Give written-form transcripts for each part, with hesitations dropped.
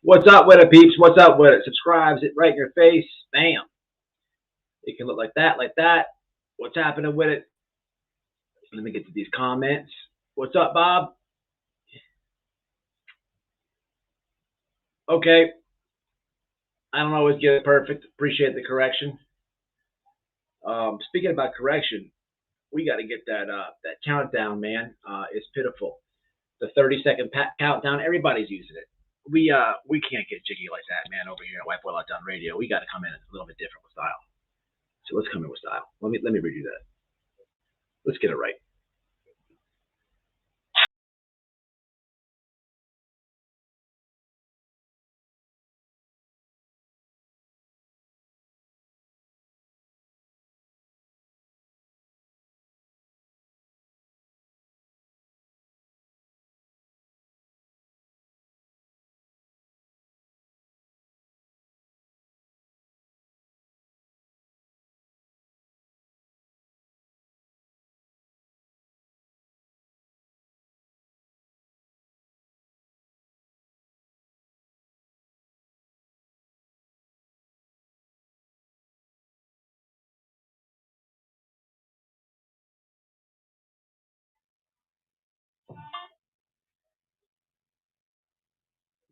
What's up with it, peeps? What's up with it? Subscribes it right in your face. Bam. It can look like that, like that. What's happening with it? Let me get to these comments. What's up, Bob? Okay. I don't always get it perfect. Appreciate the correction. Speaking about correction, we got to get that countdown, man. It's pitiful. The 30-second countdown. Everybody's using it. We can't get jiggy like that, man. Over here at White Boy Lockdown Radio, we got to come in a little bit different with style. So let's come in with style. Let me redo that. Let's get it right.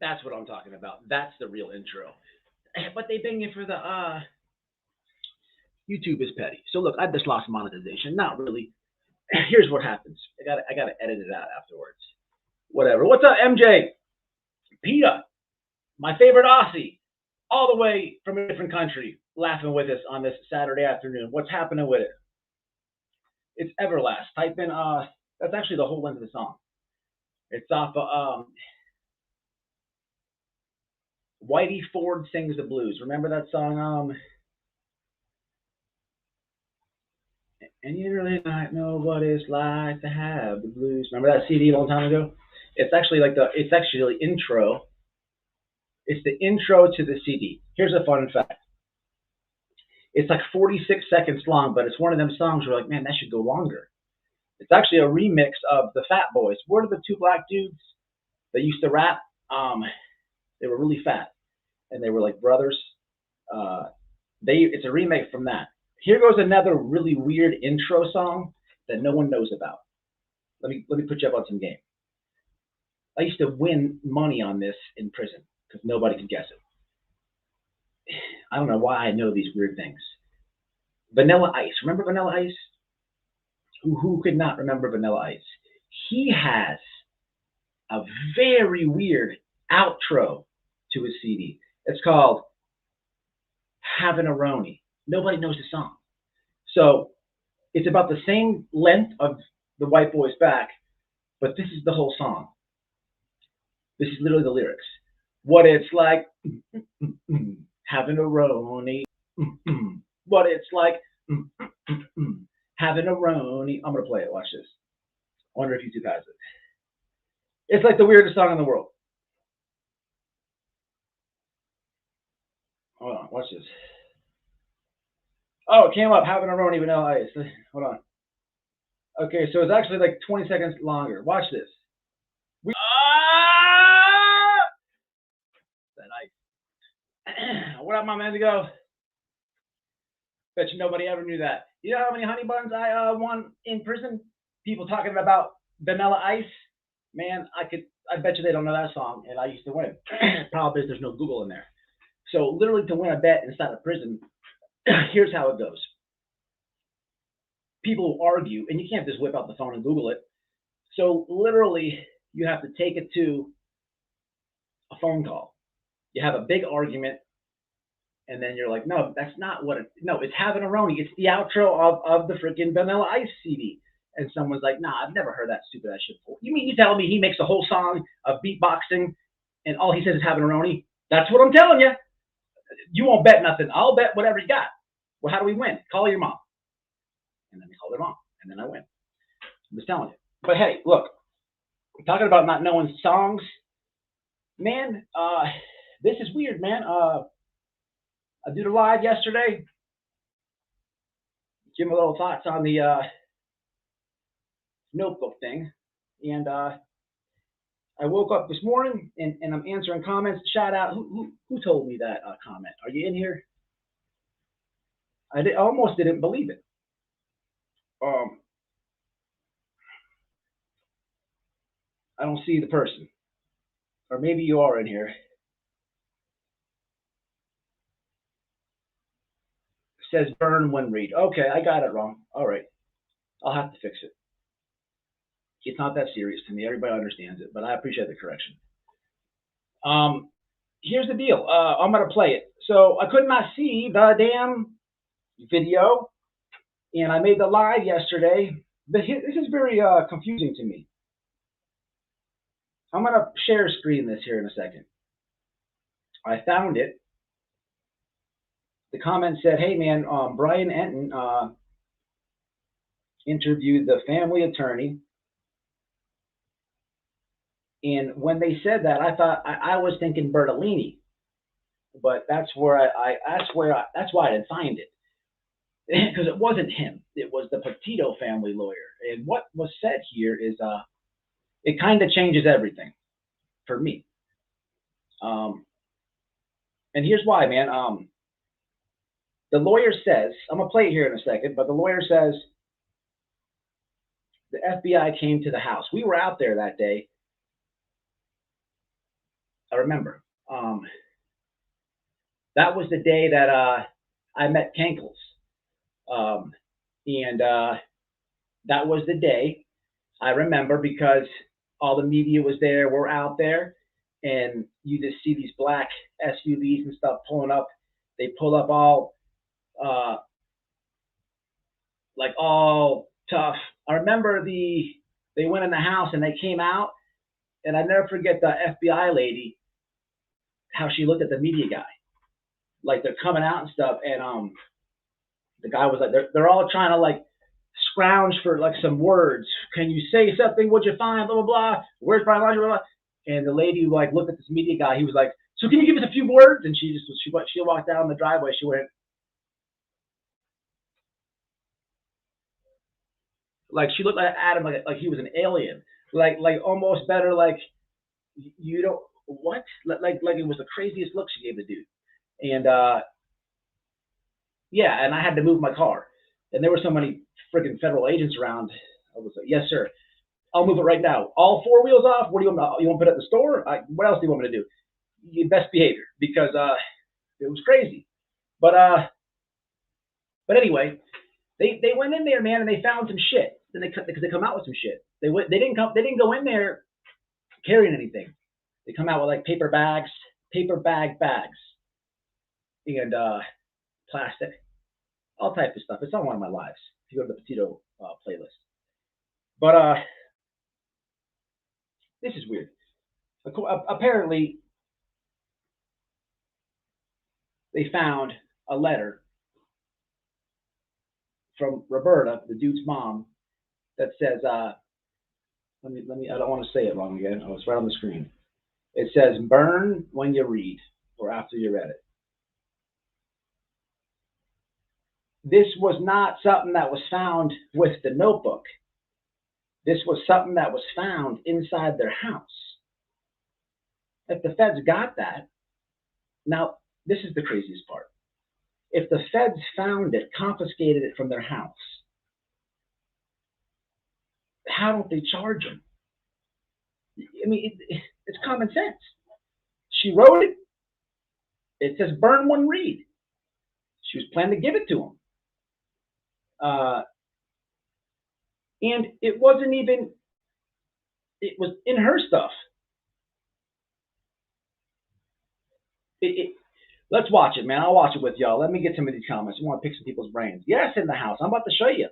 That's what I'm talking about. That's the real intro. But they bang it for the YouTube is petty. So look, I just lost monetization. Not really. Here's what happens. I gotta edit it out afterwards. Whatever. What's up, MJ? Petito, my favorite Aussie, all the way from a different country, laughing with us on this Saturday afternoon. What's happening with it? It's Everlast. Type in that's actually the whole length of the song. It's off of Whitey Ford Sings the Blues. Remember that song? And you really not know what it's like to have the blues. Remember that CD a long time ago? It's actually the intro. It's the intro to the CD. Here's a fun fact. It's like 46 seconds long, but it's one of them songs where like, man, that should go longer. It's actually a remix of the Fat Boys. What are the two black dudes that used to rap? They were really fat, and they were like brothers. It's a remake from that. Here goes another really weird intro song that no one knows about. Let me put you up on some game. I used to win money on this in prison because nobody could guess it. I don't know why I know these weird things. Vanilla Ice. Remember Vanilla Ice? Who could not remember Vanilla Ice? He has a very weird outro to his CD. It's called Having a Roni. Nobody knows the song. So it's about the same length of the White Boy's Back, but this is the whole song. This is literally the lyrics. What it's like having a Roni. What it's like having a Roni. I'm going to play it. Watch this. I wonder if YouTube has it. It's like the weirdest song in the world. Hold on. Watch this. Oh, it came up, having a Roni Vanilla Ice. Hold on. Okay, so it's actually like 20 seconds longer. Watch this. That ice. What up, my man? To go. Bet you nobody ever knew that. You know how many honey buns I won in prison? People talking about Vanilla Ice. Man, I bet you they don't know that song, and I used to win. Problem is there's no Google in there. So literally to win a bet inside of prison, here's how it goes. People argue, and you can't just whip out the phone and Google it. So literally, you have to take it to a phone call. You have a big argument, and then you're like, no, that's not what no, it's having a Roni. It's the outro of the freaking Vanilla Ice CD. And someone's like, nah, I've never heard that stupid ass shit before. You mean you telling me he makes a whole song of beatboxing, and all he says is having a Roni? That's what I'm telling you. You won't bet nothing. I'll bet whatever you got. Well, how do we win? Call your mom. And then they call their mom, and then I win. I'm just telling you. But hey, look, I'm talking about not knowing songs. Man, this is weird, man. I did a live yesterday. Give me a little thoughts on the notebook thing. And I woke up this morning and I'm answering comments. Shout out, who told me that comment? Are you in here? I almost didn't believe it. I don't see the person, or maybe you are in here. It says burn when read. Okay, I got it wrong. All right, I'll have to fix it. It's not that serious to me. Everybody understands it, but I appreciate the correction. Here's the deal. I'm gonna play it. So I could not see the damn video, and I made the live yesterday. This is very confusing to me. I'm gonna share screen this here in a second. I found it. The comment said, "Hey man, Brian Enton interviewed the family attorney." And when they said that, I thought I was thinking Bertolini, but that's why I didn't find it, because it wasn't him. It was the Petito family lawyer. And what was said here is it kind of changes everything for me. And here's why, man. The lawyer says, I'm gonna play it here in a second, but the lawyer says the FBI came to the house. We were out there that day. I remember. That was the day that I met Kankles. And that was the day I remember, because all the media was there. We're out there, and you just see these black SUVs and stuff pulling up. They pull up all like all tough. I remember they went in the house and they came out, and I never forget the FBI lady, how she looked at the media guy, like they're coming out and stuff, and the guy was like, they're all trying to like scrounge for like some words. Can you say something? What'd you find? Blah blah blah. Where's Brian? Blah blah blah. And the lady like looked at this media guy. He was like, so can you give us a few words? And she walked down the driveway. She went like, she looked at him like he was an alien, like almost better, like, you don't, what, like it was the craziest look she gave the dude. And yeah, and I had to move my car, and there were so many freaking federal agents around. I was like, yes sir, I'll move it right now. All four wheels off. What do you want? You want to put it at the store? What else do you want me to do? Your best behavior, because it was crazy. But anyway, they went in there, man, and they found some shit. Then because they come out with some shit. They didn't go in there carrying anything. They come out with like paper bags, bags, and plastic, all types of stuff. It's on one of my lives. If you go to the Petito playlist. But this is weird. Apparently, they found a letter from Roberta, the dude's mom, that says, let me, I don't want to say it wrong again. Oh, it's right on the screen. It says, burn when you read, or after you read it. This was not something that was found with the notebook. This was something that was found inside their house. If the feds got that, now this is the craziest part. If the feds found it, confiscated it from their house, how don't they charge them? I mean, it's common sense. She wrote it. It says burn one read. She was planning to give it to him. And it wasn't even, it was in her stuff. Let's watch it, man. I'll watch it with y'all. Let me get some of these comments. I want to pick some people's brains. Yes, in the house. I'm about to show you.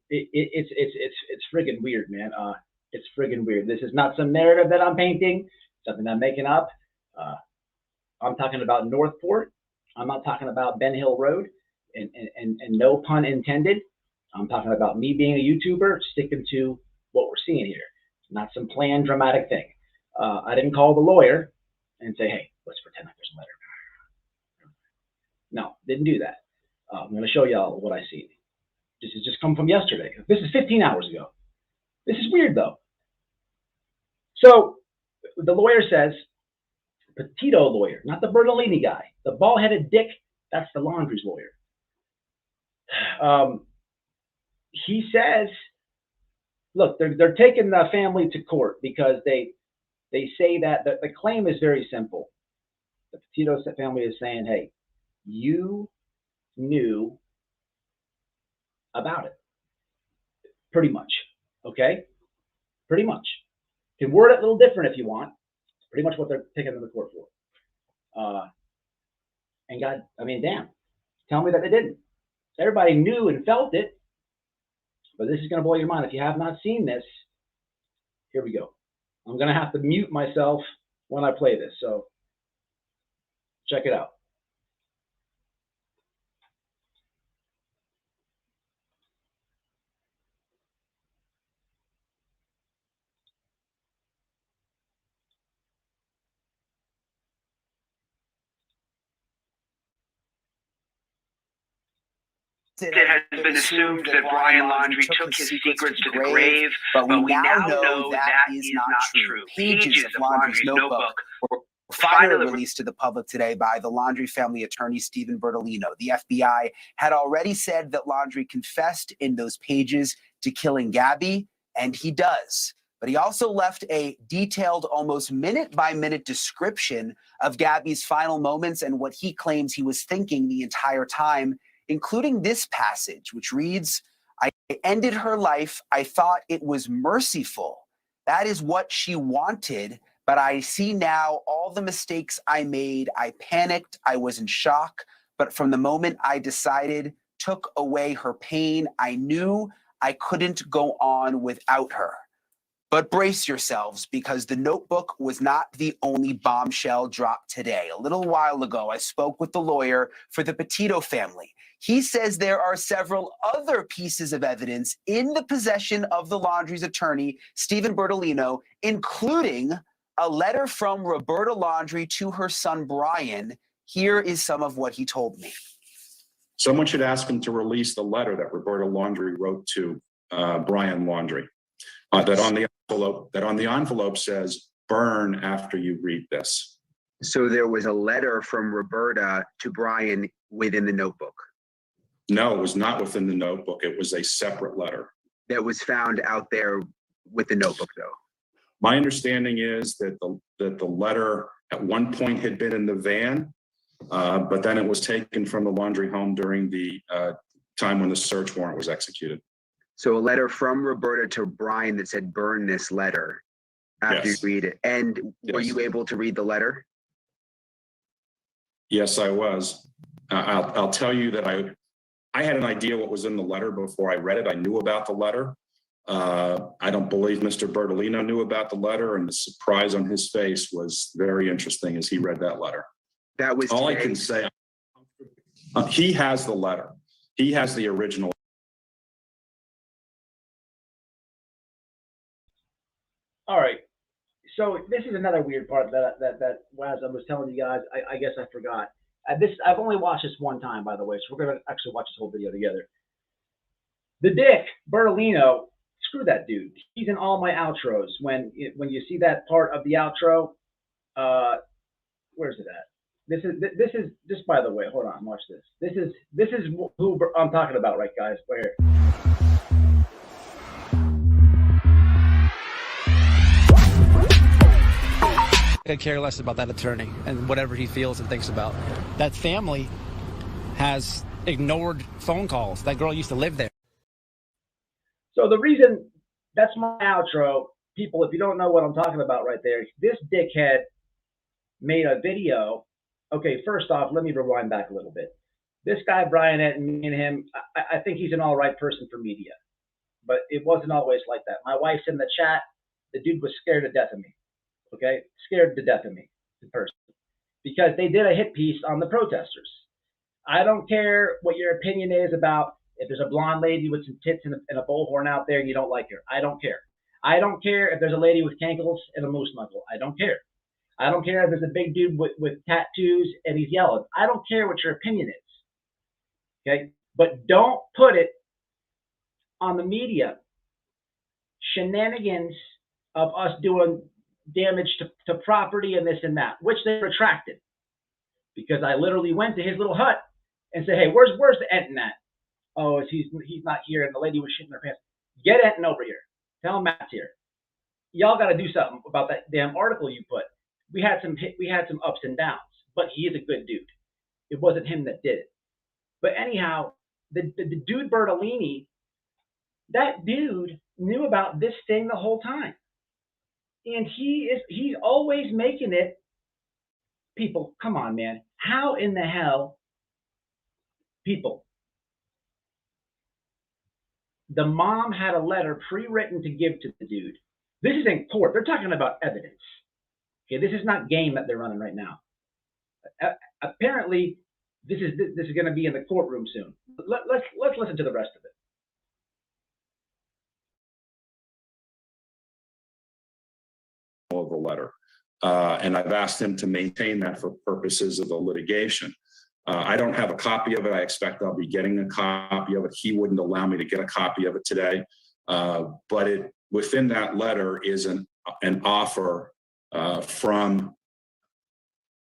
It's friggin' weird, man. It's friggin' weird. This is not some narrative that I'm painting, something I'm making up. I'm talking about Northport. I'm not talking about Ben Hill Road, and no pun intended. I'm talking about me being a YouTuber, sticking to what we're seeing here. Not some planned dramatic thing. I didn't call the lawyer and say, hey, let's pretend like there's a letter. No, didn't do that. I'm going to show y'all what I see. This has just come from yesterday. This is 15 hours ago. This is weird, though. So the lawyer says, Petito lawyer, not the Bertolini guy. The bald-headed dick, that's the Laundrie's lawyer. He says, look, they're taking the family to court because they say that the claim is very simple. The Petito family is saying, hey, you knew about it. Pretty much. Okay? Pretty much. You can word it a little different if you want. It's pretty much what they're taking them to court for. And God, I mean, damn. Tell me that they didn't. Everybody knew and felt it. But this is going to blow your mind. If you have not seen this, here we go. I'm going to have to mute myself when I play this. So check it out. It has been assumed that Brian Laundrie took his secrets to the grave, but we now know that is not true. Pages of Laundrie's notebook were finally released to the public today by the Laundrie family attorney, Stephen Bertolino. The FBI had already said that Laundrie confessed in those pages to killing Gabby, and he does. But he also left a detailed, almost minute-by-minute description of Gabby's final moments and what he claims he was thinking the entire time, including this passage, which reads, I ended her life. I thought it was merciful. That is what she wanted, but I see now all the mistakes I made. I panicked. I was in shock. But from the moment I decided, took away her pain, I knew I couldn't go on without her. But brace yourselves, because the notebook was not the only bombshell dropped today. A little while ago, I spoke with the lawyer for the Petito family. He says there are several other pieces of evidence in the possession of the Laundrie's attorney, Stephen Bertolino, including a letter from Roberta Laundrie to her son, Brian. Here is some of what he told me. Someone should ask him to release the letter that Roberta Laundrie wrote to Brian Laundrie. That on the envelope says, burn after you read this. So there was a letter from Roberta to Brian within the notebook? No, it was not within the notebook. It was a separate letter. That was found out there with the notebook, though? My understanding is that the letter at one point had been in the van, but then it was taken from the Laundrie home during the time when the search warrant was executed. So a letter from Roberta to Brian that said, burn this letter after you read it. And were you able to read the letter? Yes, I was. I'll tell you that I had an idea what was in the letter before I read it. I knew about the letter. I don't believe Mr. Bertolino knew about the letter, and the surprise on his face was very interesting as he read that letter. That was all today. I can say. He has the letter. He has the original. All right. So this is another weird part that as I was telling you guys, I guess I forgot. I've only watched this one time, by the way, so we're going to actually watch this whole video together. The dick, Bertolino, screw that dude. He's in all my outros. When you see that part of the outro, where's it at? This is just, by the way, hold on, watch this. This is who I'm talking about, right, guys? Right here. I could care less about that attorney and whatever he feels and thinks about. That family has ignored phone calls. That girl used to live there. So the reason, that's my outro. People, if you don't know what I'm talking about right there, this dickhead made a video. Okay, first off, let me rewind back a little bit. This guy, Brian, and him, I think he's an all right person for media. But it wasn't always like that. My wife's in the chat. The dude was scared to death of me. Okay, scared to death of me in person, because they did a hit piece on the protesters. I don't care what your opinion is about if there's a blonde lady with some tits and a bullhorn out there and you don't like her. I don't care. I don't care if there's a lady with cankles and a moose knuckle. I don't care. I don't care if there's a big dude with tattoos and he's yelling. I don't care what your opinion is. Okay, but don't put it on the media. Shenanigans of us doing damage to property and this and that, which they retracted, because I literally went to his little hut and said, hey, where's the Enton at? Oh, he's not here, and the lady was shitting her pants. Get Enton over here. Tell him Matt's here. Y'all got to do something about that damn article you put. We had some ups and downs, but he is a good dude. It wasn't him that did it. But anyhow, the dude Bertolini, that dude knew about this thing the whole time, and he's always making it. People, come on, man. How in the hell, people? The mom had a letter pre-written to give to the dude. This is in court. They're talking about evidence. Okay, this is not game that they're running right now. Apparently, this is going to be in the courtroom soon. Let's listen to the rest of it. Of the letter, and I've asked him to maintain that for purposes of the litigation. I don't have a copy of it. I expect I'll be getting a copy of it. He wouldn't allow me to get a copy of it today, but within that letter is an offer from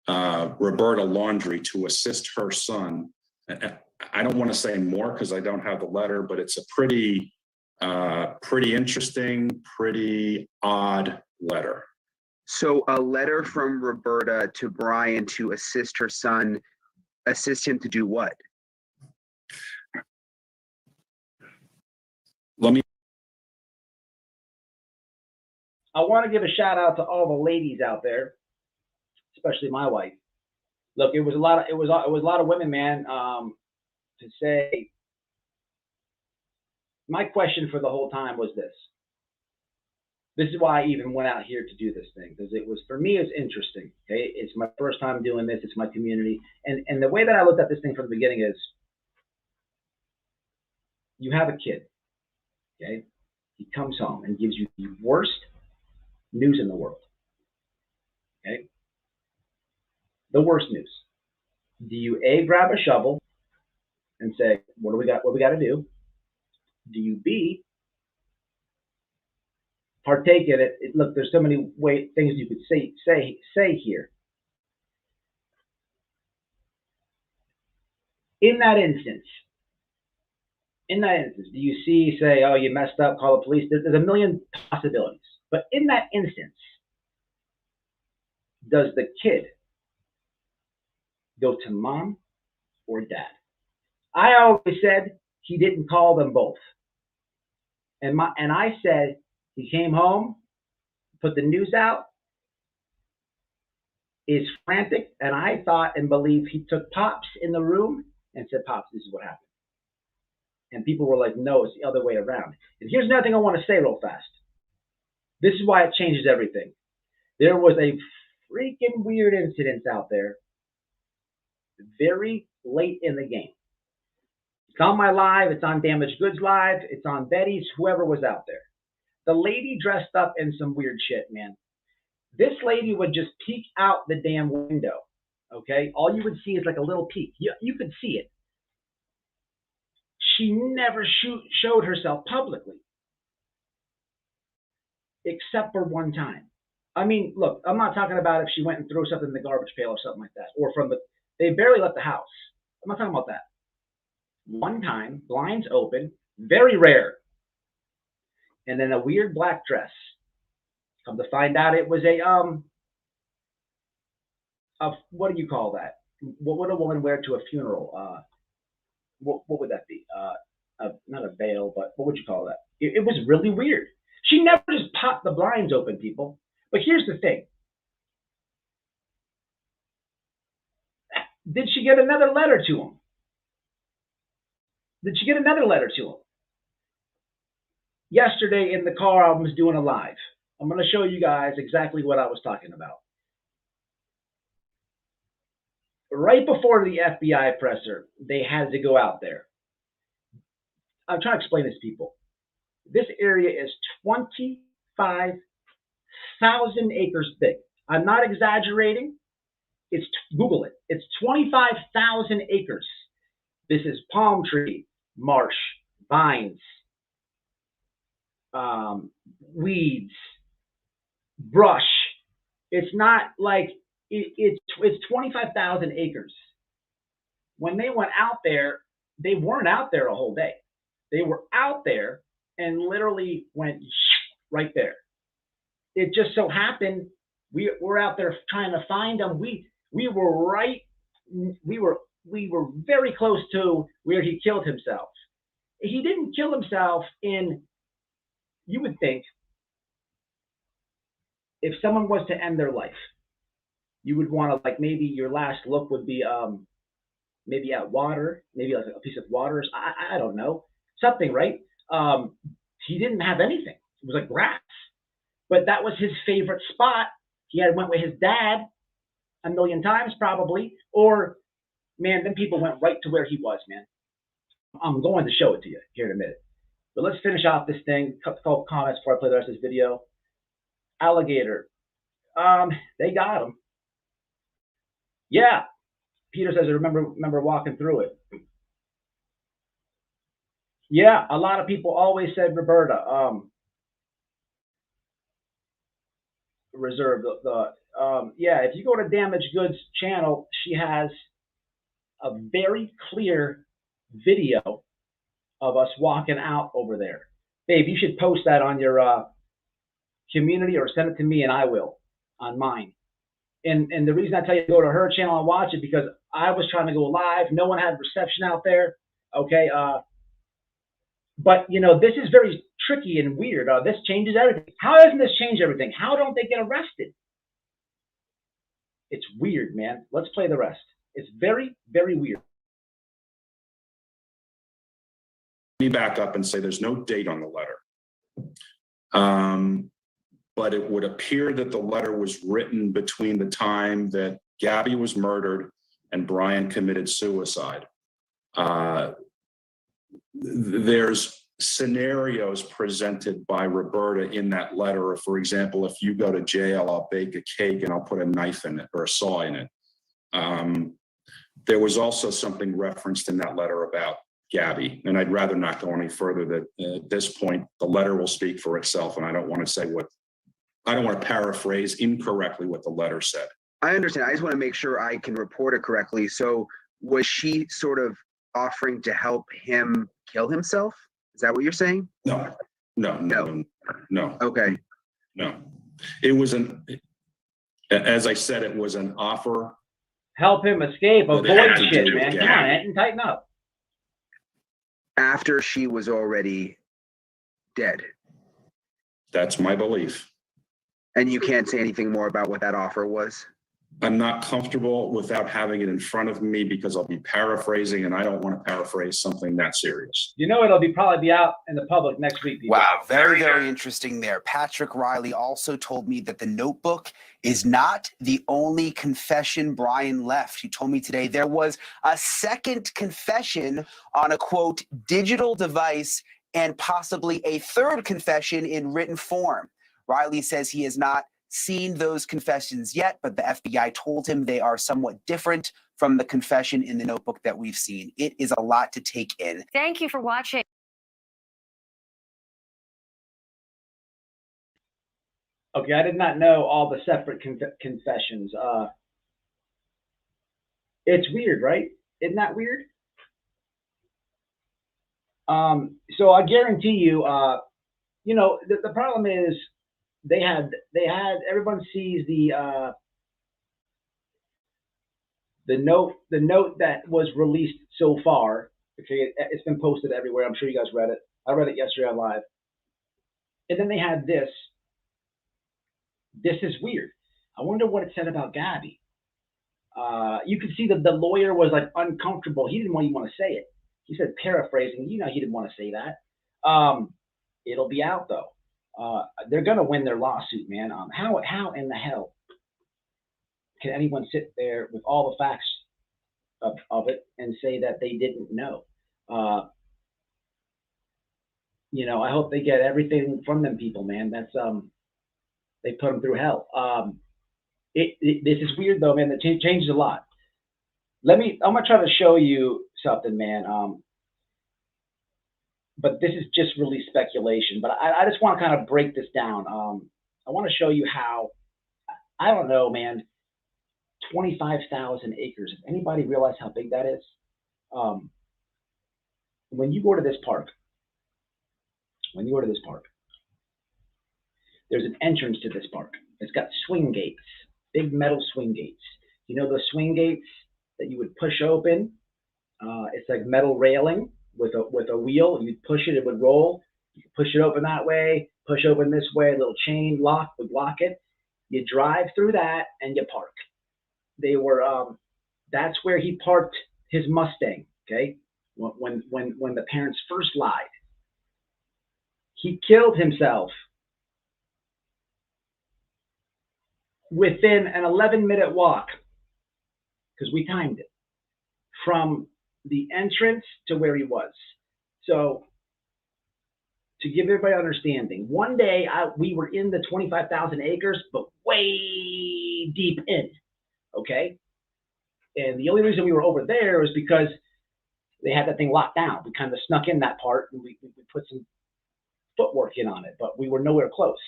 Roberta Laundrie to assist her son. I don't want to say more because I don't have the letter, but it's a pretty interesting, pretty odd letter. So a letter from Roberta to Brian to assist her son, assist him to do what? I want to give a shout out to all the ladies out there, especially my wife. Look, it was a lot of women, man. To say, my question for the whole time was this. This is why I even went out here to do this thing, because it was, for me, it's interesting. Okay, it's my first time doing this. It's my community, and the way that I looked at this thing from the beginning is, you have a kid. Okay, he comes home and gives you the worst news in the world. Okay, the worst news. Do you A, grab a shovel and say, what do we got to do? Do you B, partake in it? Look, there's so many things you could say here. In that instance, do you say, oh, you messed up, call the police? There's a million possibilities. But in that instance, does the kid go to mom or dad? I always said he didn't call them both. And I said he came home, put the news out, is frantic, and I thought and believed he took Pops in the room and said, Pops, this is what happened. And people were like, no, it's the other way around. And here's another thing I want to say real fast. This is why it changes everything. There was a freaking weird incident out there very late in the game. It's on my live. It's on Damaged Goods Live. It's on Betty's, whoever was out there. The lady dressed up in some weird shit, man. This lady would just peek out the damn window, okay? All you would see is like a little peek. You could see it. She never showed herself publicly, except for one time. I mean, look, I'm not talking about if she went and threw something in the garbage pail or something like that, or they barely left the house. I'm not talking about that. One time, blinds open, very rare, and then a weird black dress. Come to find out, it was what do you call that? What would a woman wear to a funeral? What would that be? Not a veil, but what would you call that? It was really weird. She never just popped the blinds open, people. But here's the thing. Did she get another letter to him? Did she get another letter to him? Yesterday in the car, I was doing a live. I'm going to show you guys exactly what I was talking about. Right before the FBI presser, they had to go out there. I'm trying to explain this to people. This area is 25,000 acres big. I'm not exaggerating. Google it. It's 25,000 acres. This is palm tree, marsh, vines, weeds, brush, It's not like it's 25,000 acres. When they went out there, they weren't out there a whole day. They were out there and literally went right there. It just so happened we're out there trying to find them. We were right. We were very close to where he killed himself. He didn't kill himself in. You would think if someone was to end their life, you would want to, like, maybe your last look would be maybe at water, maybe like a piece of water. I don't know, something, right? He didn't have anything. It was like grass, but that was his favorite spot. He had went with his dad a million times probably, or man, then people went right to where he was, man. I'm going to show it to you here in a minute. But let's finish off this thing. A couple comments before I play the rest of this video. Alligator. They got him. Yeah. Peter says, I remember walking through it. Yeah, a lot of people always said Roberta. Reserve yeah, if you go to Damaged Goods channel, she has a very clear video of us walking out over there. Babe, you should post that on your community or send it to me and I will on mine. And the reason I tell you to go to her channel and watch it, because I was trying to go live. No one had reception out there. Okay. But, you know, this is very tricky and weird. This changes everything. How doesn't this change everything? How don't they get arrested? It's weird, man. Let's play the rest. It's very, very weird. Let me back up and say there's no date on the letter. But it would appear that the letter was written between the time that Gabby was murdered and Brian committed suicide. There's scenarios presented by Roberta in that letter. For example, if you go to jail, I'll bake a cake and I'll put a knife in it or a saw in it. There was also something referenced in that letter about Gabby, and I'd rather not go any further. That at this point, the letter will speak for itself, and I don't want to paraphrase incorrectly what the letter said. I understand. I just want to make sure I can report it correctly. So was she sort of offering to help him kill himself? Is that what you're saying? No. Okay. No. It was as I said, it was an offer. Help him escape. Avoid shit, man. Come on, and tighten up. After she was already dead. That's my belief. And you can't say anything more about what that offer was? I'm not comfortable without having it in front of me because I'll be paraphrasing, and I don't want to paraphrase something that serious. You know, it'll probably be out in the public next week. People. Wow, very, very interesting there. Patrick Riley also told me that the notebook is not the only confession Brian left. He told me today there was a second confession on a, quote, digital device and possibly a third confession in written form. Riley says he has not seen those confessions yet, but the FBI told him they are somewhat different from the confession in the notebook that we've seen. It is a lot to take in. Thank you for watching. Okay, I did not know all the separate confessions. It's weird, right? Isn't that weird? So I guarantee you, you know, the problem is they had everyone sees the note that was released so far. Okay, it's been posted everywhere. I'm sure you guys read it. I read it yesterday on live. And then they had this. This is weird. I wonder what it said about Gabby. You could see that the lawyer was like uncomfortable. He didn't even want to say it. He said, paraphrasing, you know, he didn't want to say that. It'll be out though. They're gonna win their lawsuit, man. How in the hell can anyone sit there with all the facts of it and say that they didn't know? You know, I hope they get everything from them people, man. That's they put them through hell. This is weird though, man. It changes a lot. I'm gonna try to show you something, man. But this is just really speculation. But I just want to kind of break this down. I want to show you how I don't know, man, 25,000 acres. Does anybody realize how big that is? When you go to this park, there's an entrance to this park. It's got swing gates, big metal swing gates. You know those swing gates that you would push open? It's like metal railing with a wheel. You'd push it, it would roll. You could push it open that way, push open this way, a little chain lock would lock it. You drive through that and you park. That's where he parked his Mustang, okay? When the parents first lied. He killed himself within an 11-minute walk, because we timed it, from the entrance to where he was. So to give everybody understanding, one day we were in the 25,000 acres, but way deep in, okay? And the only reason we were over there was because they had that thing locked down. We kind of snuck in that part and we put some footwork in on it, but we were nowhere close.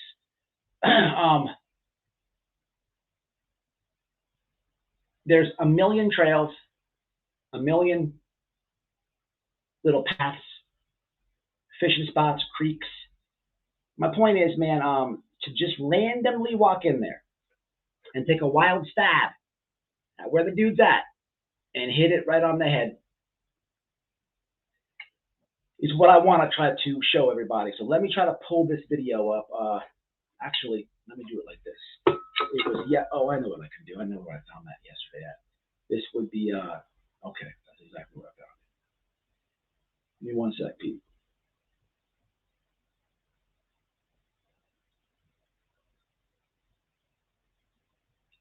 There's a million trails, a million little paths, fishing spots, creeks. My point is, man, to just randomly walk in there and take a wild stab at where the dude's at and hit it right on the head is what I want to try to show everybody. So let me try to pull this video up. Actually, let me do it like this. It was, yeah, oh, I know what I can do. I know where I found that yesterday at. This would be, okay, that's exactly where I found it. Give me one sec, Pete.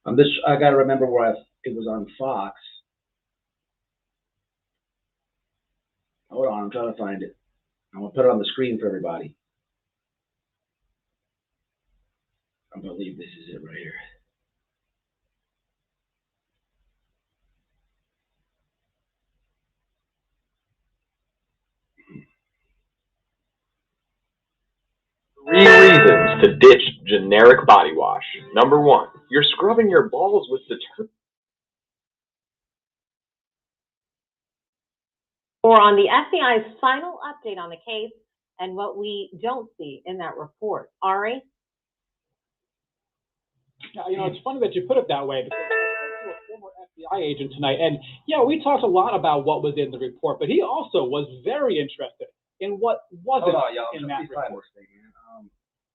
I got to remember where it was on Fox. Hold on, I'm trying to find it. I'm going to put it on the screen for everybody. I believe this is it right here. Three reasons to ditch generic body wash. Number one, you're scrubbing your balls with detergent. Or on the FBI's final update on the case and what we don't see in that report. Ari? You know, it's funny that you put it that way, because I spoke to a former FBI agent tonight, and yeah, we talked a lot about what was in the report, but he also was very interested in what wasn't in that report.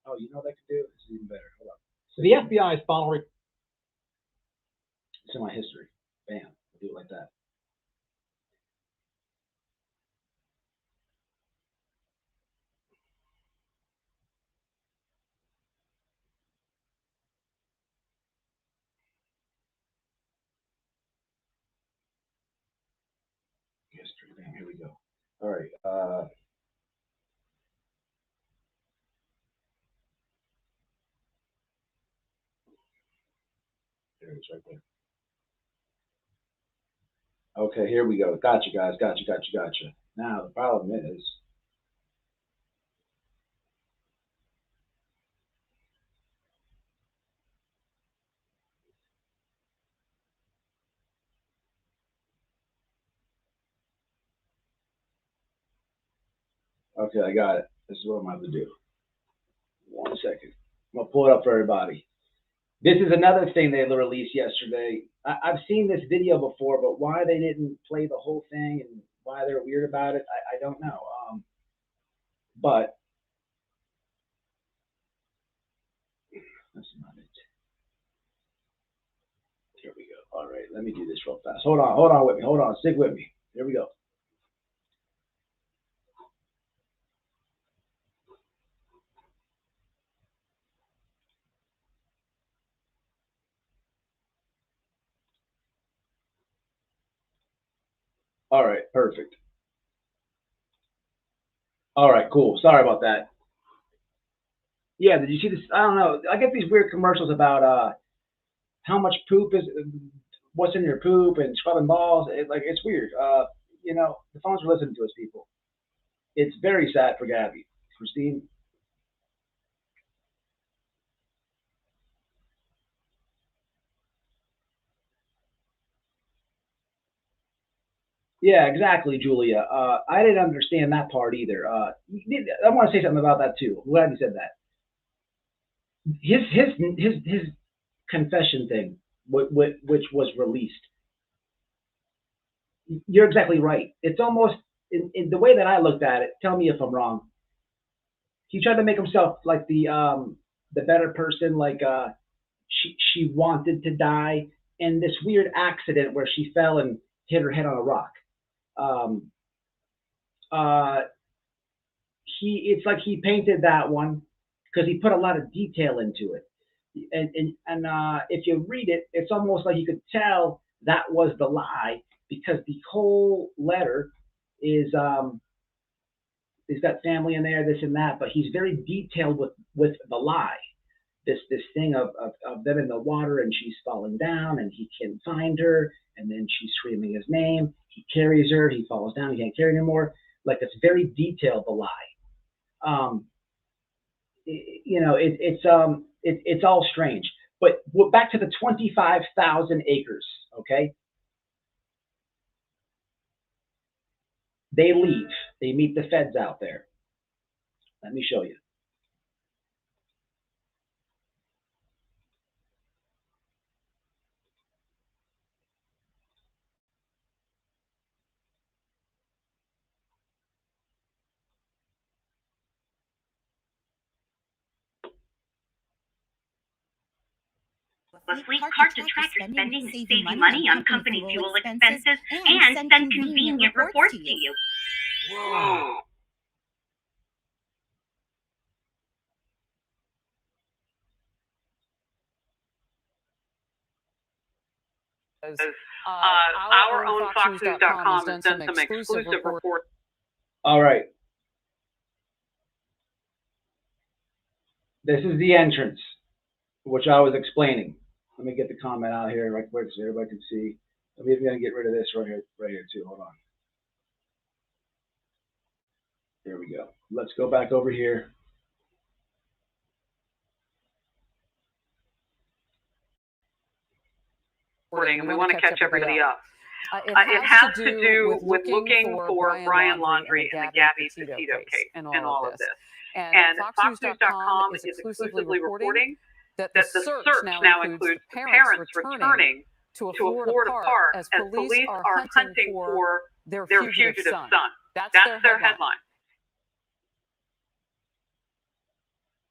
Oh, you know what I could do? This is even better. Hold on. So the FBI's final report. It's in my history. Bam. I'll do it like that. History. Bam. Here we go. All right. There it is right there. Okay, here we go. Gotcha, guys. Gotcha. Now, the problem is, okay, I got it. This is what I'm going to do. 1 second. I'm going to pull it up for everybody. This is another thing they released yesterday. I've seen this video before, but why they didn't play the whole thing and why they're weird about it, I don't know. But that's not it. Here we go. All right, let me do this real fast. Hold on with me. Hold on, stick with me. Here we go. All right, perfect. All right, cool. Sorry about that. Yeah, did you see this? I don't know. I get these weird commercials about how much poop is, what's in your poop, and scrubbing balls. It's weird. You know, the phones are listening to us, people. It's very sad for Gabby. Christine. Yeah, exactly, Julia. I didn't understand that part either. I want to say something about that too. I'm glad you said that. His confession thing, which was released. You're exactly right. It's almost in the way that I looked at it. Tell me if I'm wrong. He tried to make himself like the better person, like she wanted to die, and this weird accident where she fell and hit her head on a rock. Um, it's like he painted that one because he put a lot of detail into it, and if you read it, it's almost like you could tell that was the lie because the whole letter is he's got family in there, this and that, but he's very detailed with the lie. This thing of them in the water and she's falling down and he can't find her and then she's screaming his name. He carries her, he falls down, he can't carry anymore. Like it's very detailed, the lie. It's all strange. But back to the 25,000 acres, okay? They leave. They meet the feds out there. Let me show you. A fleet card to track your spending, save you money on company fuel expenses, and send convenient reports to you. Whoa. Our own foxnews.com has done some exclusive reports. All right. This is the entrance, which I was explaining. Let me get the comment out here right quick so everybody can see. I'm even going to get rid of this right here too. Hold on. There we go. Let's go back over here. And we want to catch everybody up. It has to do with looking for Brian Laundrie and the Gabby Petito case and all of this. And foxnews.com is exclusively reporting that the search now includes parents returning to a Florida park as police are hunting for their fugitive son. That's their headline.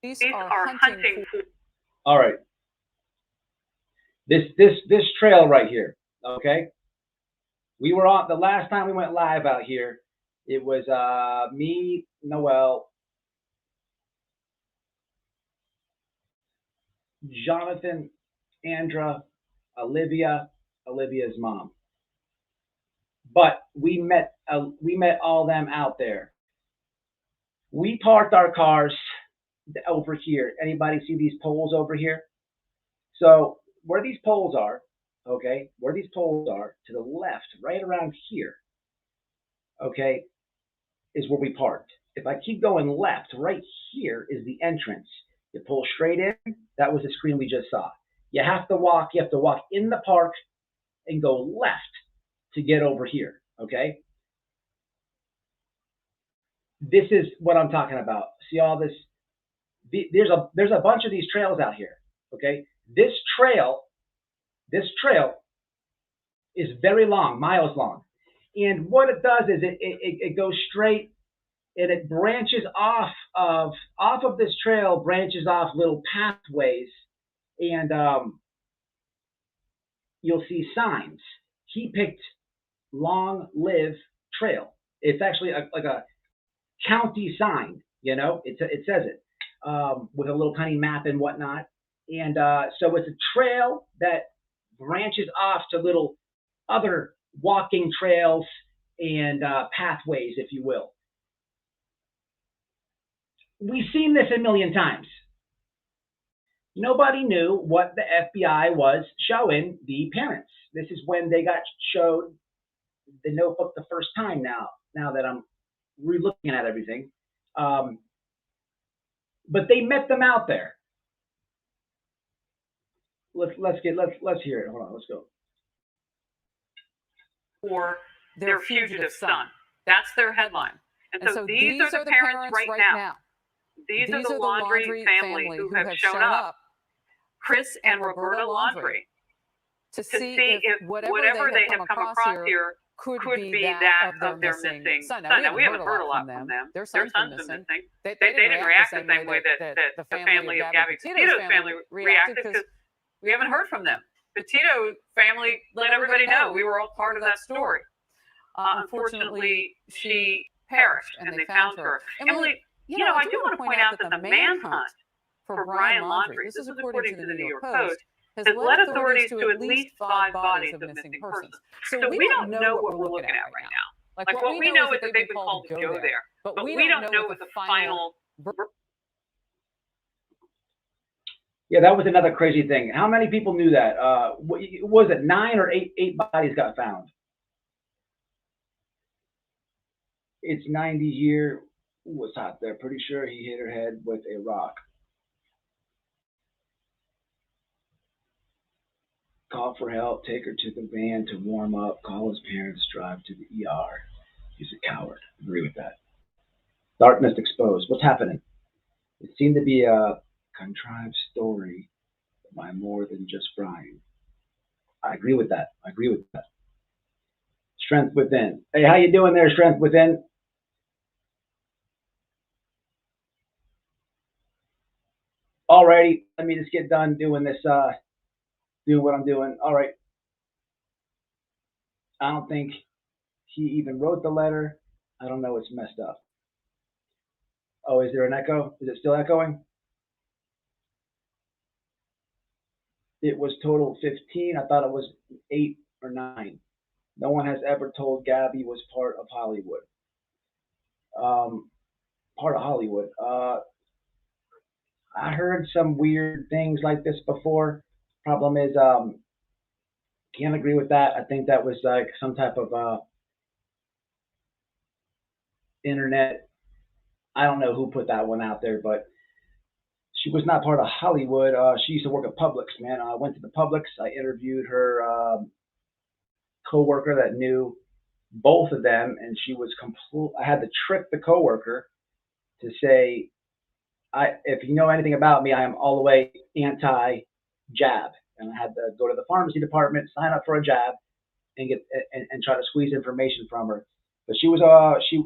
Police are hunting for... All right. This trail right here, okay? We were on the last time we went live out here. It was me, Noel, Jonathan, Andra, Olivia's mom. But we met all them out there. We parked our cars over here. Anybody see these poles over here? So where these poles are, okay, where these poles are to the left, right around here, okay, is where we parked. If I keep going left, right here is the entrance. You pull straight in, that was the screen we just saw. You have to walk in the park and go left to get over here, okay? This is what I'm talking about. See all this? There's a bunch of these trails out here, okay? This trail is very long, miles long. And what it does is it goes straight and it branches off of this trail, branches off little pathways, and you'll see signs. He picked Long Live Trail. It's actually like a county sign, you know, it says it with a little tiny map and whatnot. And so it's a trail that branches off to little other walking trails and pathways, if you will. We've seen this a million times. Nobody knew what the FBI was showing the parents. This is when they got showed the notebook the first time now that I'm re-looking at everything. But they met them out there. Let's hear it. Hold on, let's go. For their fugitive son. That's their headline. And so these are the parents right now. These are the Laundrie family who have shown up, Chris and Roberta Laundrie, to see if whatever they have come across here could be that of their missing son. Now, we haven't heard a lot from them. Their son's been missing. They didn't react the same way that the family of Gabby Petito's family reacted, because we haven't heard from them. Petito family let everybody know we were all part of that story. Unfortunately, she perished, and they found her. Emily, you know, I do want to point out that the manhunt for Brian Laundrie, this is according to the New York Post, has led authorities to at least 5 bodies of missing persons. So we don't know what we're looking at right now. Like what we know is that they've been called to go there, but we don't know what the final. Yeah, that was another crazy thing. How many people knew that? Was it 9 or 8 bodies got found? It's 90 here. Was hot there. Pretty sure he hit her head with a rock. Call for help. Take her to the van to warm up. Call his parents. Drive to the ER. He's a coward. Agree with that. Darkness exposed. What's happening? It seemed to be a contrived story by more than just Brian. I agree with that. I agree with that. Strength within. Hey, how you doing there, Strength within? Alrighty, let me just get done doing this, doing what I'm doing. All right. I don't think he even wrote the letter. I don't know. It's messed up. Oh, is there an echo? Is it still echoing? It was total 15. I thought it was 8 or 9. No one has ever told Gabby was part of Hollywood. Part of Hollywood. I heard some weird things like this before. Problem is, can't agree with that. I think that was like some type of internet. I don't know who put that one out there, but she was not part of Hollywood. She used to work at Publix, man. I went to the Publix. I interviewed her coworker that knew both of them, and she was complete. I had to trick the coworker to say, if you know anything about me, I am all the way anti-jab, and I had to go to the pharmacy department, sign up for a jab, and get and try to squeeze information from her. But she was she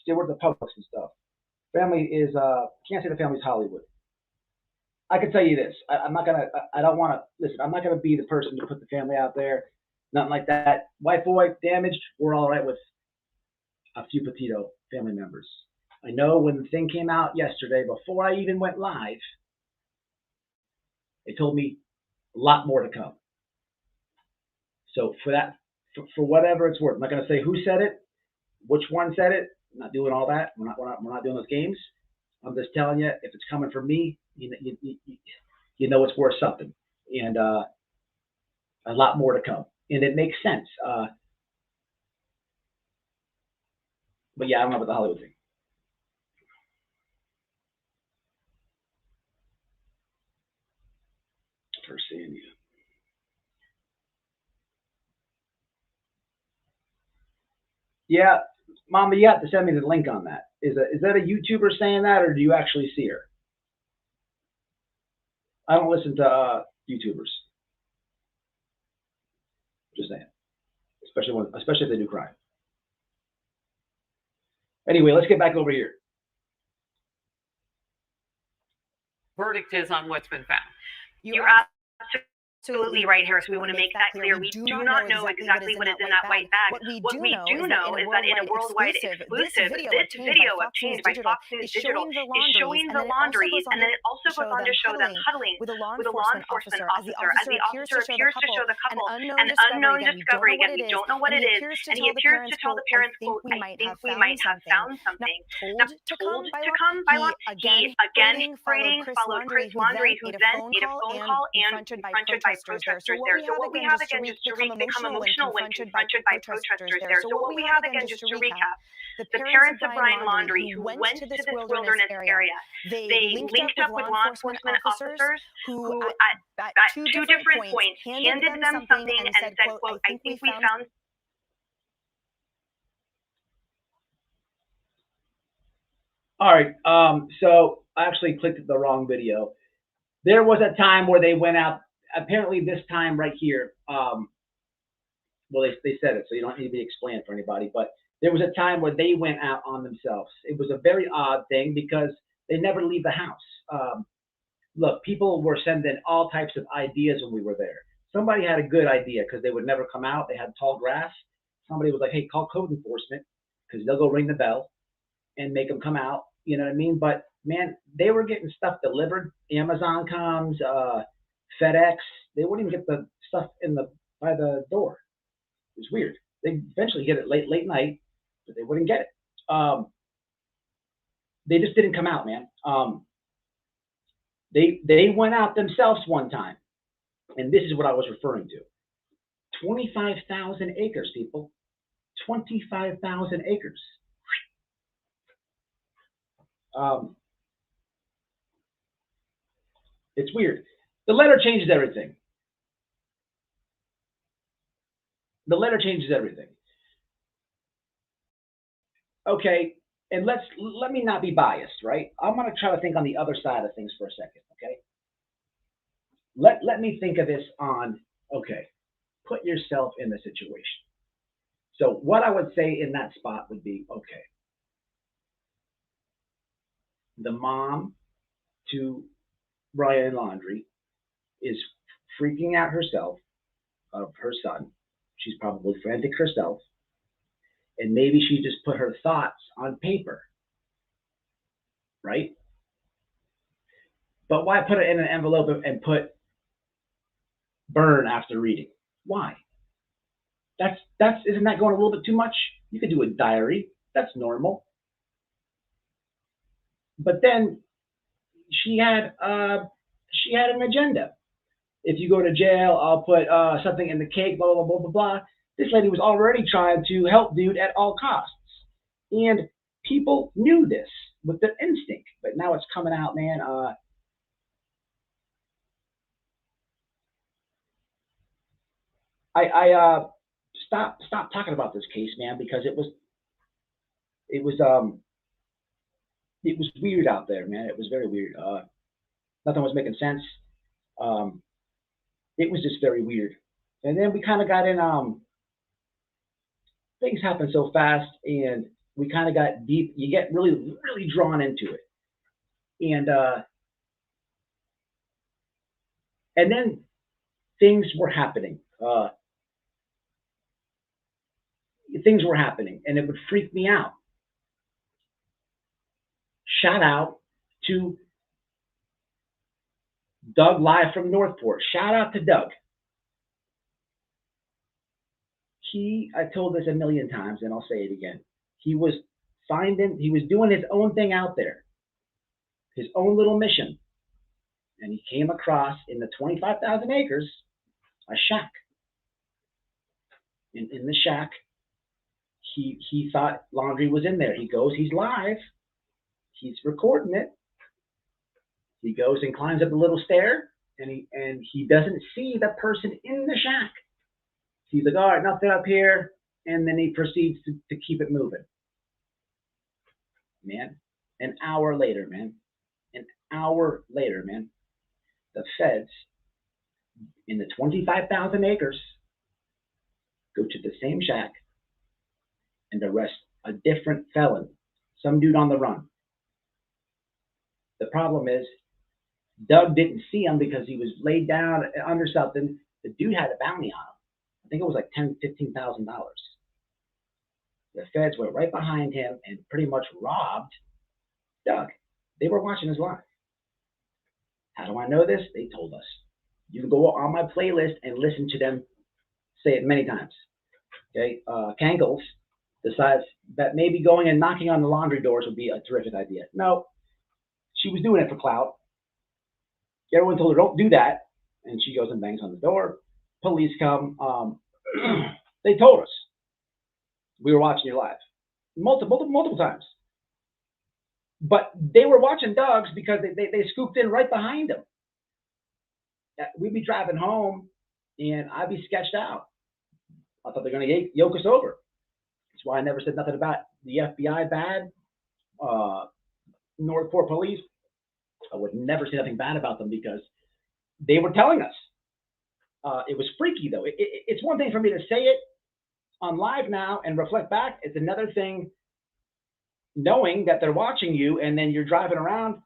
still worked at Publix and stuff. Family is can't say the family's Hollywood. I can tell you this. I'm not gonna. I don't want to listen. I'm not gonna be the person to put the family out there. Nothing like that. White boy damaged. We're all right with a few Petito family members. I know when the thing came out yesterday, before I even went live, they told me a lot more to come. So for that, for whatever it's worth, I'm not going to say who said it, which one said it. I'm not doing all that. We're not doing those games. I'm just telling you, if it's coming from me, you know it's worth something, and a lot more to come. And it makes sense. But yeah, I don't know about the Hollywood thing. For seeing you. Yeah, Mama, you have to send me the link on that. Is that a YouTuber saying that, or do you actually see her? I don't listen to YouTubers. Just saying, especially if they do crime. Anyway, let's get back over here. Verdict is on what's been found. You're absolutely right, Harris. We want to make that clear. We do not know exactly what is in that white bag. What we do know is that in a worldwide exclusive, this video obtained by Fox News Digital is showing the laundry, and then it also goes on to show them huddling with a law enforcement officer as the officer appears to show the couple an unknown discovery. Again, we don't know what it is, and he appears to tell the parents, quote, "I think we might have found something." Now, told to come by Laundrie, again followed Chris Laundrie, who then made a phone call and confronted by protesters there. So what we have again, just to become emotional when confronted by protesters there. So what we have again, just to recap, the parents of Brian Laundrie who went to this wilderness area, they linked up with law enforcement officers who at 2 different points handed them something and said, quote, "I think we found." All right. So I actually clicked the wrong video. There was a time where they went out. Apparently, this time right here. Well, they said it, so you don't need to be explained for anybody. But there was a time where they went out on themselves. It was a very odd thing because they never leave the house. Look, people were sending all types of ideas when we were there. Somebody had a good idea because they would never come out. They had tall grass. Somebody was like, hey, call code enforcement because they'll go ring the bell and make them come out. You know what I mean? But, man, they were getting stuff delivered. Amazon comes, FedEx. They wouldn't even get the stuff by the door. It was weird. They eventually get it late night, but they wouldn't get it. They just didn't come out, man. They went out themselves one time, and this is what I was referring to. 25,000 acres, people. 25,000 acres. It's weird. The letter changes everything. The letter changes everything. Okay, and let me not be biased, right? I'm going to try to think on the other side of things for a second, okay? Let me think of this on, okay, put yourself in the situation. So what I would say in that spot would be, okay, the mom to Brian Laundrie is freaking out herself of her son. She's probably frantic herself. And maybe she just put her thoughts on paper, right? But why put it in an envelope and put burn after reading? Why? Isn't that going a little bit too much? You could do a diary. That's normal. But then she had an agenda. If you go to jail, I'll put something in the cake, blah, blah, blah, blah, blah. This lady was already trying to help dude at all costs. And people knew this with their instinct, but now it's coming out, man. Stop talking about this case, man, because it was weird out there, man. It was very weird. Nothing was making sense. It was just very weird. And then we kind of got in, things happen so fast and we kind of got deep. You get really, really drawn into it. And then things were happening. Things were happening and it would freak me out. Shout out to Doug live from Northport. Shout out to Doug. I told this a million times and I'll say it again. He was doing his own thing out there, his own little mission. And he came across in the 25,000 acres, a shack. In the shack, he thought Laundrie was in there. He goes, he's live. He's recording it. He goes and climbs up the little stair and he doesn't see the person in the shack. He's like, all right, nothing up here. And then he proceeds to keep it moving. Man, an hour later, man. The feds in the 25,000 acres go to the same shack and arrest a different felon, some dude on the run. The problem is, Doug didn't see him because he was laid down under something. The dude had a bounty on him. I think it was like $10,000, $15,000. The feds went right behind him and pretty much robbed Doug. They were watching his live. How do I know this? They told us. You can go on my playlist and listen to them say it many times. Okay, Kankles decides that maybe going and knocking on the laundry doors would be a terrific idea. No, she was doing it for clout. Everyone told her, don't do that. And she goes and bangs on the door. Police come. They told us. We were watching you live. Multiple times. But they were watching Doug's because they scooped in right behind him. We'd be driving home and I'd be sketched out. I thought they're going to yoke us over. That's why I never said nothing about the FBI bad. Northport police, I would never say nothing bad about them because they were telling us. It was freaky though. It's one thing for me to say it on live now and reflect back. It's another thing knowing that they're watching you and then you're driving around.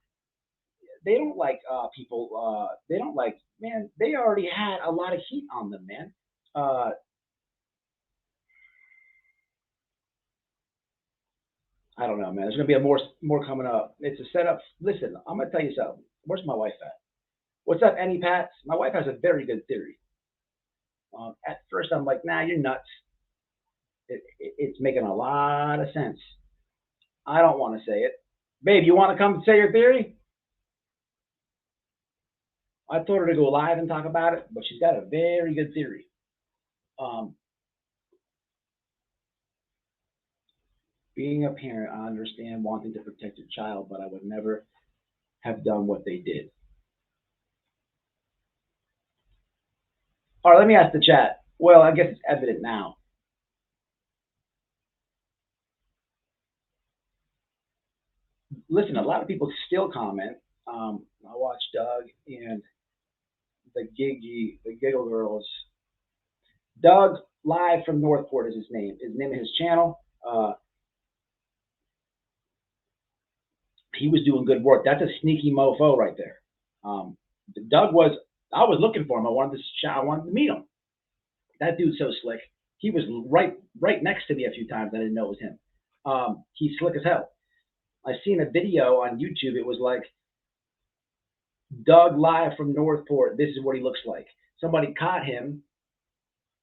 They don't like people. They don't like, man, they already had a lot of heat on them, man. I don't know, man. There's going to be more coming up. It's a setup. Listen, I'm going to tell you something. Where's my wife at? What's up, Annie Pats? My wife has a very good theory. At first, I'm like, nah, you're nuts. It's making a lot of sense. I don't want to say it. Babe, you want to come say your theory? I told her to go live and talk about it, but she's got a very good theory. Being a parent, I understand wanting to protect your child, but I would never have done what they did. All right, let me ask the chat. Well, I guess it's evident now. Listen, a lot of people still comment. I watched Doug and the Giggle Girls. Doug live from Northport is his name. His name of his channel. He was doing good work. That's a sneaky mofo right there. Doug was. I was looking for him. I wanted to meet him. That dude's so slick. He was right next to me a few times. I didn't know it was him. He's slick as hell. I seen a video on YouTube. It was like Doug live from Northport. This is what he looks like. Somebody caught him.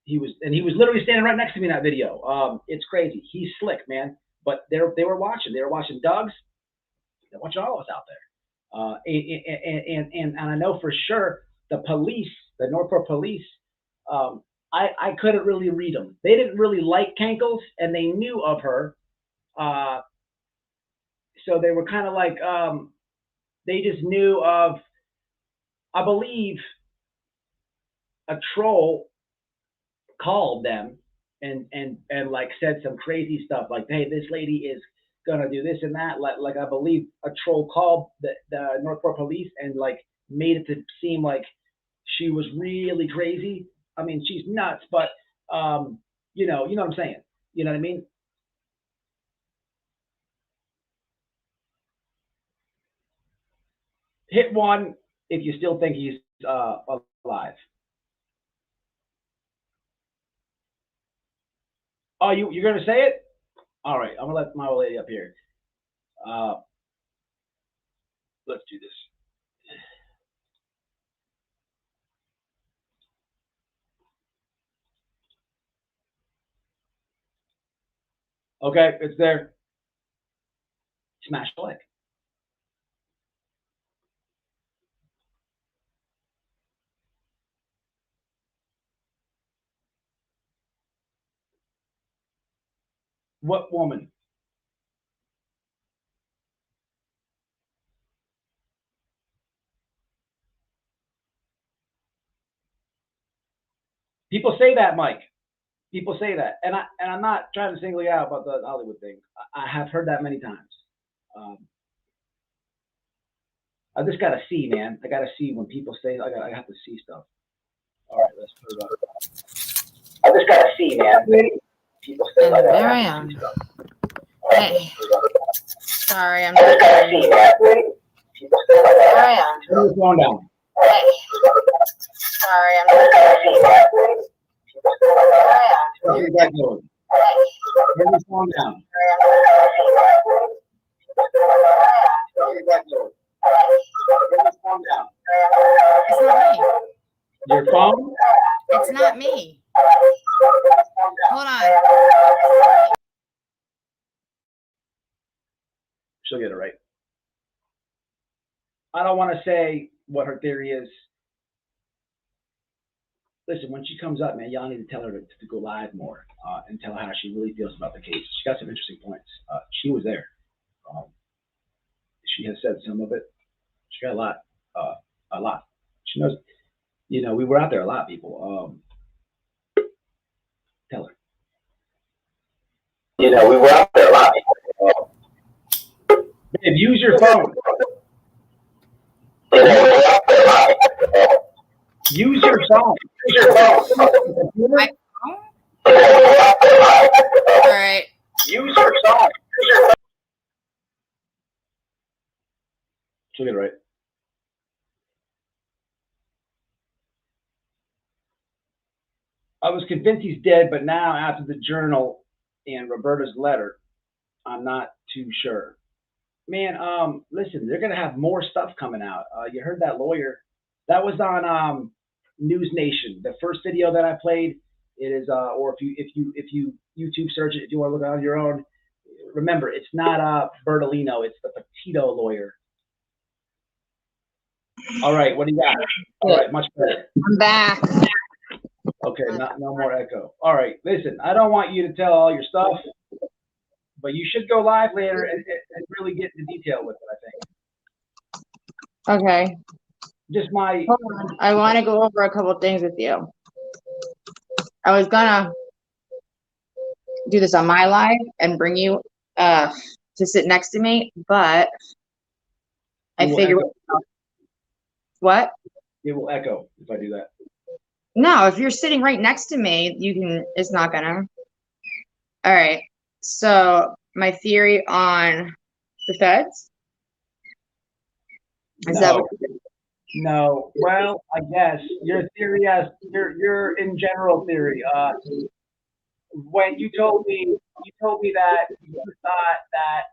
He was literally standing right next to me in that video. It's crazy. He's slick, man. But they were watching. They were watching Doug's. They're watching all of us out there. And I know for sure the police, the Northport police, I couldn't really read them. They didn't really like Kankles, and they knew of her. So they were kind of like, they just knew of, I believe, a troll called them and like said some crazy stuff like, hey, this lady is gonna do this and that. Like I believe a troll called the Northport police and like made it to seem like she was really crazy. I mean, she's nuts, but you know what I'm saying. You know what I mean? Hit one if you still think he's alive. Oh, you're gonna say it? All right, I'm gonna let my old lady up here. Let's do this. Okay, it's there. Smash the like. What woman? People say that, Mike. People say that, and I'm not trying to single you out about the Hollywood thing. I have heard that many times. I just gotta see, man. I gotta see when people say. I have to see stuff. All right, let's put it up. I just gotta see, man. People say. And there I am. Hey. Sorry, I'm not gotta see, man. There I am. Turn your phone down. Hey. Sorry, I'm not gonna see, man. There I am. Where's that going? Turn your phone down. Where's that going? Turn your phone down. It's not me. Your phone? It's not me. Hold on. She'll get it right. I don't want to say what her theory is. Listen, when she comes up, man, y'all need to tell her to go live more and tell her how she really feels about the case. She got some interesting points. She was there. She has said some of it. She got a lot. She knows, we were out there a lot, people. Tell her. We were out there a lot, people. Use your phone. Use your phone. All right. Use your phone. She'll get it right. I was convinced he's dead, but now after the journal and Roberta's letter, I'm not too sure. Man, listen, they're gonna have more stuff coming out. You heard that lawyer? That was on News Nation. The first video that I played, it is, or if you YouTube search it, if you want to look it on your own. Remember, it's not Bertolino, it's the Petito lawyer. All right, what do you got? All right, much better. I'm back. Okay, no more echo. All right, listen, I don't want you to tell all your stuff, but you should go live later and really get into detail with it, I think. Okay. Just my... Hold on. I want to go over a couple things with you. I was gonna do this on my live and bring you to sit next to me, but I figured... What? It will echo if I do that. No, if you're sitting right next to me, you can, it's not gonna. All right. So my theory on the feds. Is that what No. Well, I guess your theory as your in general theory. When you told me that you thought that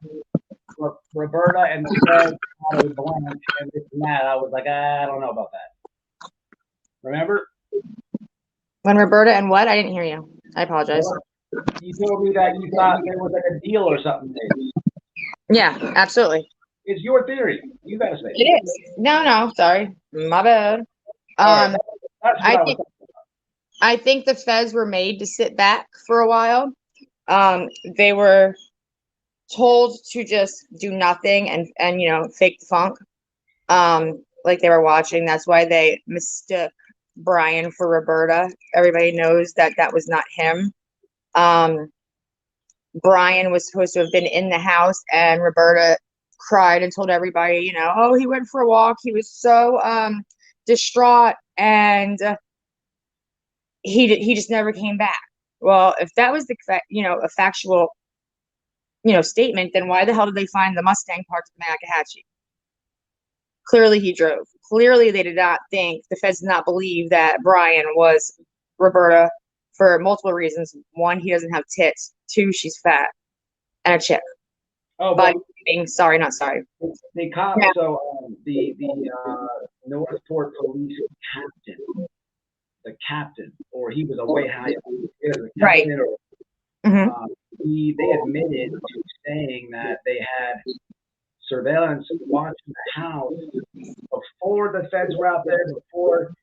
Roberta and the feds had a blank and this and that, I was like, I don't know about that. Remember? When Roberta and what? I didn't hear you. I apologize. You told me that you thought there was like a deal or something. Yeah, absolutely. It's your theory. You gotta say it. It is. No, sorry. My bad. I think the feds were made to sit back for a while. They were told to just do nothing and fake the funk. Like they were watching. That's why they mistook Brian for Roberta. Everybody knows that was not him. Brian was supposed to have been in the house, and Roberta cried and told everybody, oh, he went for a walk. He was so distraught, and he just never came back. Well, if that was a factual statement, then why the hell did they find the Mustang parked at the Maxahachie? Clearly he drove. Clearly they did not think, the feds did not believe that Brian was Roberta for multiple reasons. One, he doesn't have tits. Two, she's fat and a chick. Oh, but sorry, not sorry. The cop, yeah. So the Northport police captain, or he was a way higher, right? They admitted to saying that they had surveillance watching the house before the feds were out there, before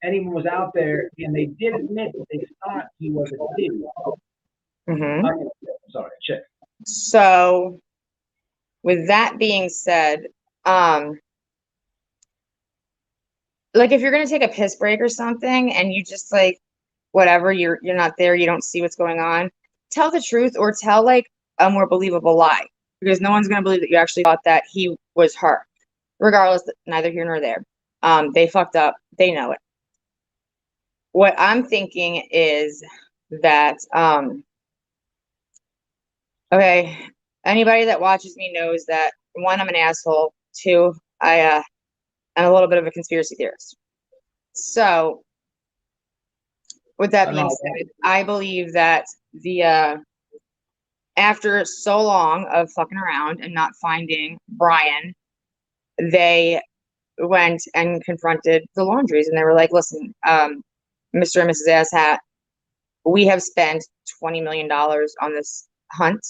anyone was out there, and they did admit that they thought he was a dude. Sorry, check. So, with that being said, like if you're gonna take a piss break or something, and you just like whatever, you're not there, you don't see what's going on, tell the truth or tell like a more believable lie, because no one's gonna believe that you actually thought that he was her. Regardless, neither here nor there. They fucked up. They know it. What I'm thinking is that okay, anybody that watches me knows that one, I'm an asshole. Two, I'm a little bit of a conspiracy theorist. So, with that being said, I believe that after so long of fucking around and not finding Brian, they went and confronted the laundries, and they were like, listen, Mr. and Mrs. Asshat, we have spent $20 million on this hunt.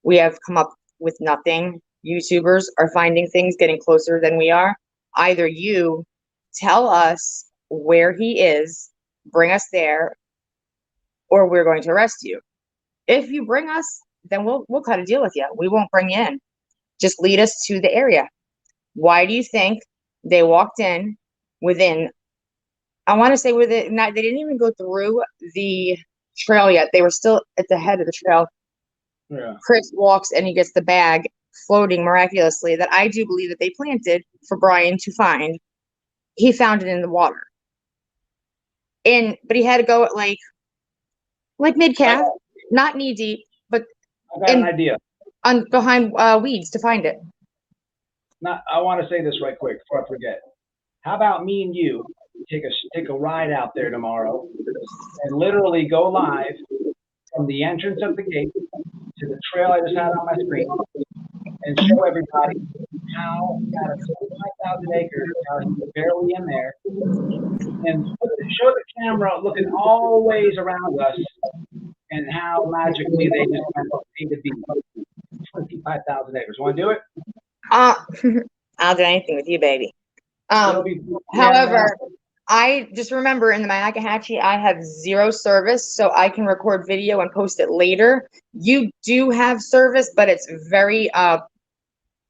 We have come up with nothing. YouTubers are finding things, getting closer than we are. Either you tell us where he is, bring us there, or we're going to arrest you. If you bring us, then we'll cut a deal with you. We won't bring you in. Just lead us to the area. Why do you think they walked in within, I want to say they didn't even go through the trail yet. They were still at the head of the trail. Yeah. Chris walks and he gets the bag floating miraculously that I do believe that they planted for Brian to find. He found it in the water. But he had to go at like mid-calf, not knee deep, but I got an idea. Behind weeds to find it. I want to say this right quick before I forget. How about me and you take a ride out there tomorrow and literally go live from the entrance of the gate to the trail I just had on my screen and show everybody how out of 25,000 acres, how he's barely in there, and show the camera looking all ways around us and how magically they just went from A to B. 25,000 acres. Want to do it? I'll do anything with you, baby. However, I just remember in the Myakkahatchee, I have 0 service, so I can record video and post it later. You do have service, but it's very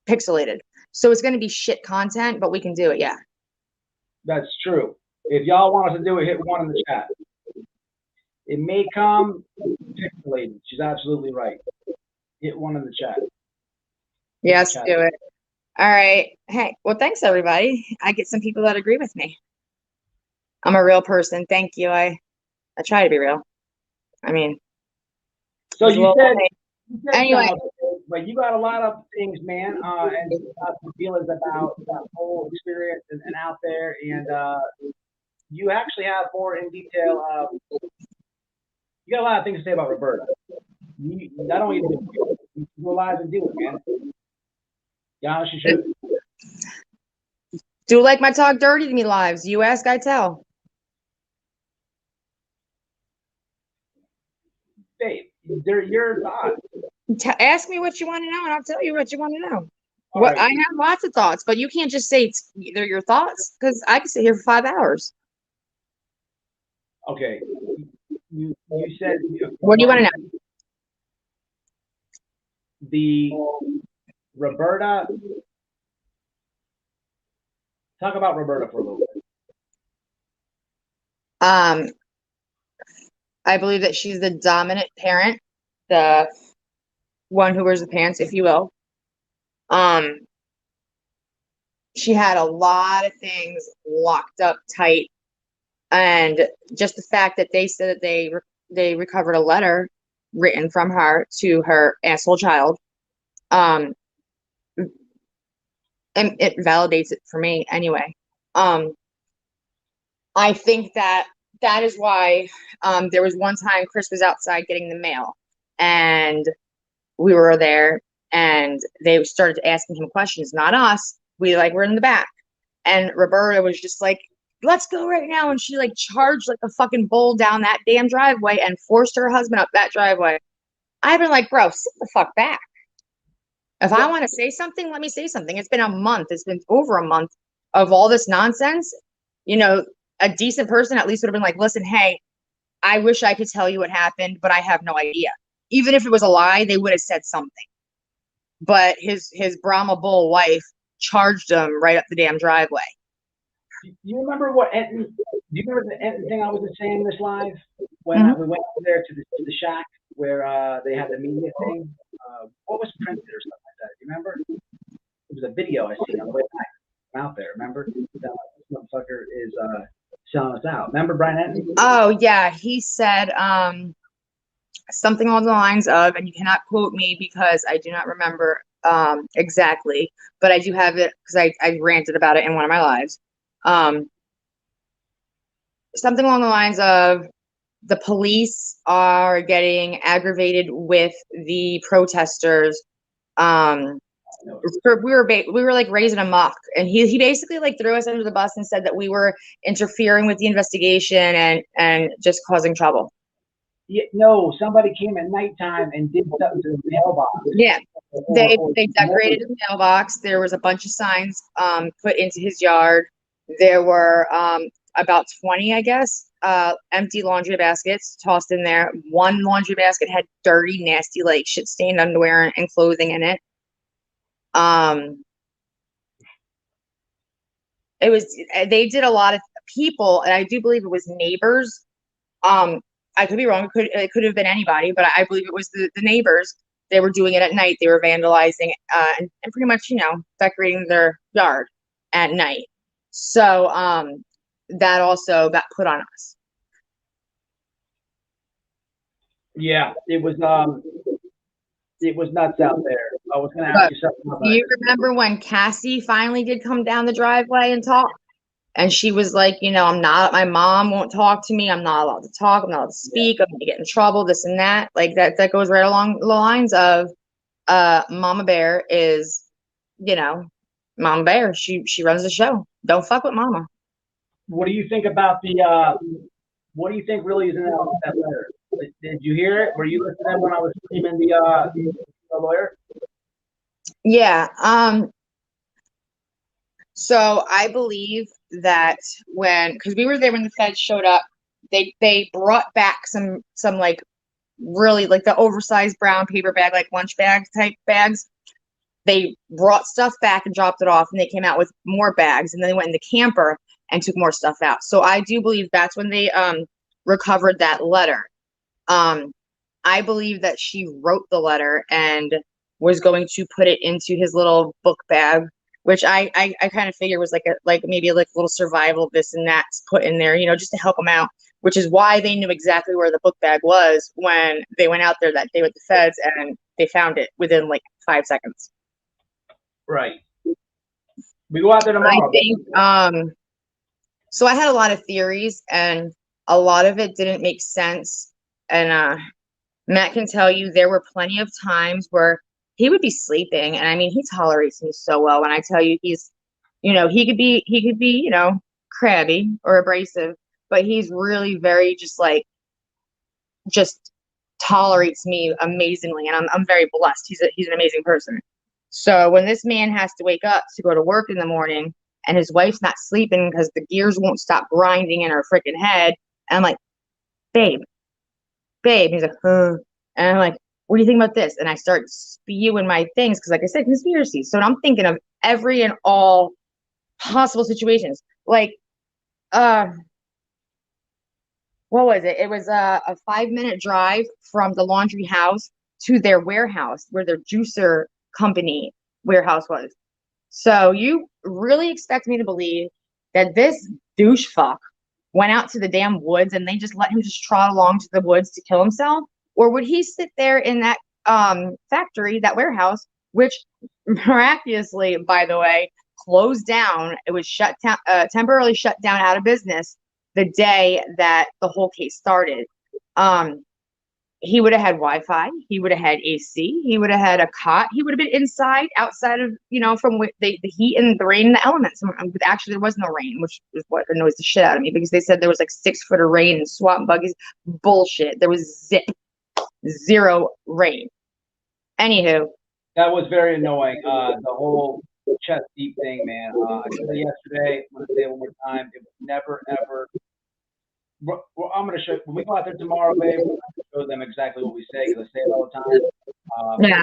pixelated. So it's going to be shit content, but we can do it, yeah. That's true. If y'all want us to do it, hit 1 in the chat. It may come pixelated. She's absolutely right. Hit 1 in the chat. Yes, do it. All right. Hey, well, thanks, everybody. I get some people that agree with me. I'm a real person. Thank you. I try to be real. I mean. So you said anyway. But you got a lot of things, man, and got some feelings about that whole experience and out there, and you actually have more in detail. You got a lot of things to say about Roberta. You not only do you go live and do it, man. Yeah, she should. Do like my talk dirty to me lives. You ask, I tell. Babe, they're your thoughts. Ask me what you want to know, and I'll tell you what you want to know. Right. I have lots of thoughts, but you can't just say they're your thoughts, because I can sit here for 5 hours. Okay. You said. What do you want to know? The Roberta. Talk about Roberta for a little bit. I believe that she's the dominant parent, the one who wears the pants, if you will. She had a lot of things locked up tight, and just the fact that they said that they recovered a letter written from her to her asshole child, and it validates it for me anyway. I think that is why there was one time Chris was outside getting the mail, and we were there, and they started asking him questions, not us. We're in the back, and Roberta was just like, let's go right now. And she like charged like a fucking bull down that damn driveway and forced her husband up that driveway. I've been like, bro, sit the fuck back. If I want to say something, let me say something. It's been a month. It's been over a month of all this nonsense. You know, a decent person at least would have been like, listen, hey, I wish I could tell you what happened, but I have no idea. Even if it was a lie, they would have said something. But his Brahma bull wife charged him right up the damn driveway. You remember what Enton? Do you remember the Enton thing I was saying this live when we went over there to the shack where they had the media thing? What was printed or something like that? Do you remember? It was a video I seen on the way back out there. Remember? This motherfucker is selling us out. Remember Brian Enton? Oh yeah, he said something along the lines of, and you cannot quote me because I do not remember exactly, but I do have it because I ranted about it in one of my lives. Something along the lines of the police are getting aggravated with the protesters. We were like raising a muck, and he basically like threw us under the bus and said that we were interfering with the investigation and just causing trouble. Yeah, no, somebody came at nighttime and did something to the mailbox. Yeah, they decorated his mailbox. There was a bunch of signs put into his yard. There were about 20, I guess, empty laundry baskets tossed in there. One laundry basket had dirty, nasty, like shit-stained underwear and clothing in it. They did a lot of people, and I do believe it was neighbors. I could be wrong. It could have been anybody, but I believe it was the neighbors. they were doing it at night. They were vandalizing and pretty much, decorating their yard at night. So that also got put on us. Yeah, it was nuts out there. I was going to ask you something about Do you remember when Cassie finally did come down the driveway and talk? And she was like, my mom won't talk to me. I'm not allowed to talk. I'm not allowed to speak. I'm going to get in trouble, this and that. Like that goes right along the lines of Mama Bear is, Mama Bear. She runs the show. Don't fuck with Mama. What do you think about what do you think really is in that letter? Did you hear it? Were you listening when I was screaming the lawyer? Yeah. So I believe that because we were there when the feds showed up, they brought back some like really like the oversized brown paper bag, like lunch bag type bags. They brought stuff back and dropped it off, and they came out with more bags, and then they went in the camper and took more stuff out. So I do believe that's when they recovered that letter. I believe that she wrote the letter and was going to put it into his little book bag, which I kind of figure was maybe a little survival this and that put in there, just to help him out, which is why they knew exactly where the book bag was when they went out there that day with the feds, and they found it within like 5 seconds. Right. We go out there tomorrow. I think, so I had a lot of theories, and a lot of it didn't make sense. And Matt can tell you there were plenty of times where he would be sleeping, and I mean, he tolerates me so well. When I tell you he could be, crabby or abrasive, but he's really very just tolerates me amazingly, and I'm very blessed. He's an amazing person. So when this man has to wake up to go to work in the morning, and his wife's not sleeping because the gears won't stop grinding in her freaking head, and I'm like, babe. And he's like, huh. And I'm like, what do you think about this? And I start spewing my things because, like I said, conspiracy. So I'm thinking of every and all possible situations. Like, what was it? It was a 5-minute drive from the laundry house to their warehouse, where their juicer company warehouse was. So you really expect me to believe that this douche fuck went out to the damn woods and they just let him just trot along to the woods to kill himself? Or would he sit there in that factory, that warehouse, which miraculously, by the way, closed down? It was shut down, temporarily shut down, out of business the day that the whole case started. He would have had Wi-Fi. He would have had AC. He would have had a cot. He would have been inside, outside of, from the heat and the rain and the elements. Actually, there was no rain, which is what annoys the shit out of me, because they said there was like 6 foot of rain and swamp buggies. Bullshit. There was zero rain. Anywho. That was very annoying. The whole chest deep thing, man. I said it yesterday. I'm going to say it one more time. It was never, ever. Well, I'm going to show, when we go out there tomorrow, babe, I'm going to show them exactly what we say, because I say it all the time. Yeah.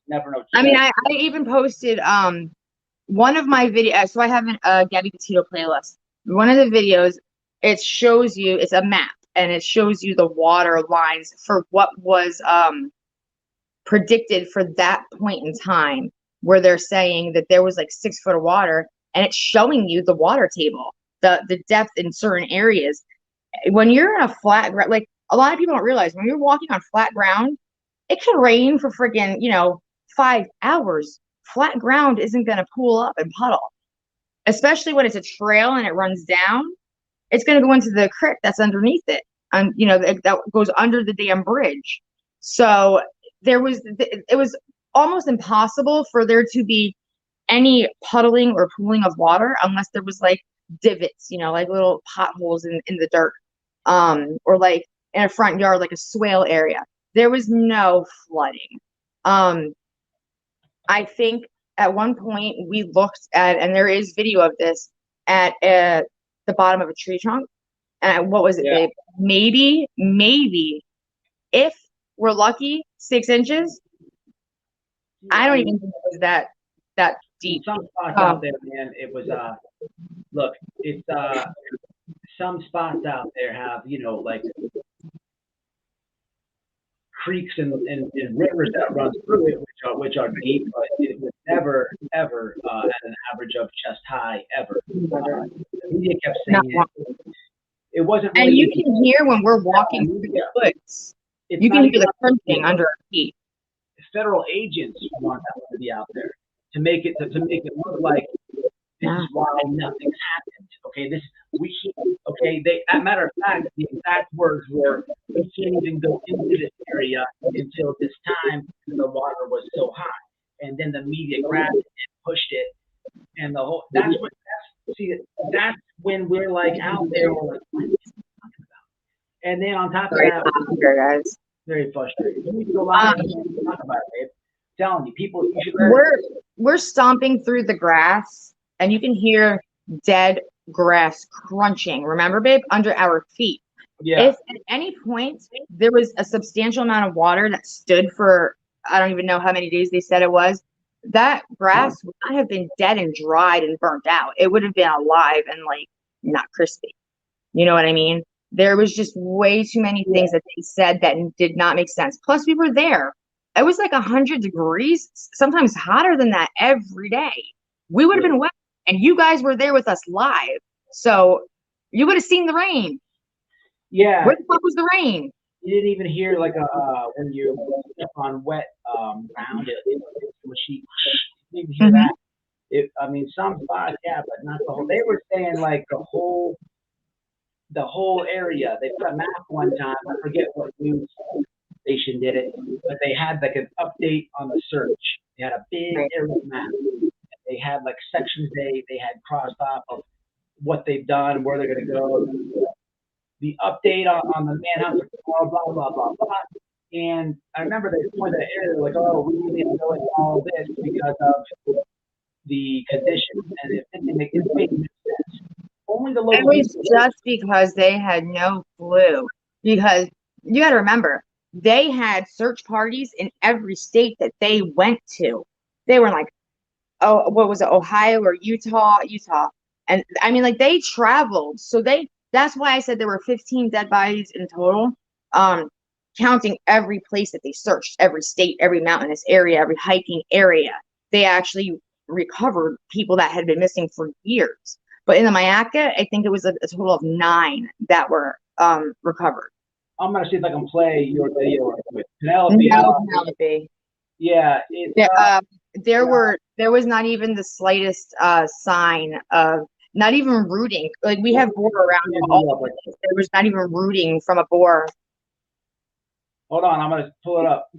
Never know. I mean, I even posted one of my videos. So I have a Gabby Petito playlist. One of the videos, it shows you, it's a map, and it shows you the water lines for what was predicted for that point in time, where they're saying that there was like 6 foot of water, and it's showing you the water table, the depth in certain areas. When you're in a flat ground, like a lot of people don't realize, when you're walking on flat ground, it can rain for friggin', 5 hours. Flat ground isn't going to pool up and puddle, especially when it's a trail and it runs down. It's going to go into the creek that's underneath it, and that goes under the damn bridge. So it was almost impossible for there to be any puddling or pooling of water unless there was like divots, like little potholes in the dirt, or like in a front yard, like a swale area. There was no flooding. I think at one point we looked at, and there is video of this, at the bottom of a tree trunk. And what was it, babe? Maybe, if we're lucky, 6 inches. I don't even think it was that deep. Some spots out there, man. It was look, it's some spots out there have, like creeks and rivers that run through it, which are deep, but it was never ever at an average of chest high ever. The media kept saying it wasn't really. And you can hear when we're walking through the woods, you can hear the crunching under our feet. Federal agents want that to be out there to make it look like this is why nothing's happened. Okay, they, as a matter of fact, the exact words were, we can't even go into this area until this time because the water was so high. And then the media grabbed it and pushed it. And that's when we're like out there, we're like, what are you talking about? And then on top of that, guys. Very frustrating. You need to go live and talk about it, babe. I'm telling you, people, you should we're stomping through the grass and you can hear dead grass crunching. Remember, babe, under our feet. Yeah. If at any point there was a substantial amount of water that stood for, I don't even know how many days they said it was, that grass would not have been dead and dried and burnt out. It would have been alive and like not crispy. You know what I mean? There was just way too many things that they said that did not make sense. Plus, we were there. It was like 100 degrees, sometimes hotter than that every day. We would have been wet, and you guys were there with us live. So you would have seen the rain. Yeah. Where the fuck was the rain? You didn't even hear like when you step on wet ground, when she didn't even hear that. I mean, some spots, yeah, but not the whole. They were saying like the whole area. They put a map one time. I forget what news station did it, but they had like an update on the search. They had a big area map. They had like sections they had crossed off of what they've done, where they're going to go. The update on the manhunt, blah, blah, blah, blah, blah. And I remember they pointed that area like, oh, we need to go into all this because of the conditions. And it didn't make sense. Only the local. It was just because they had no clue. Because you got to remember, they had search parties in every state that they went to. They were like, oh, what was it, Ohio or Utah? And I mean, like they traveled. So that's why I said there were 15 dead bodies in total, counting every place that they searched, every state, every mountainous area, every hiking area. They actually recovered people that had been missing for years. But in the Mayaca, I think it was a total of 9 that were recovered. I'm going to see if I can play your video with Penelope. Yeah. There was not even the slightest sign of, not even rooting. Like we have boar around it. There was not even rooting from a boar. Hold on, I'm going to pull it up.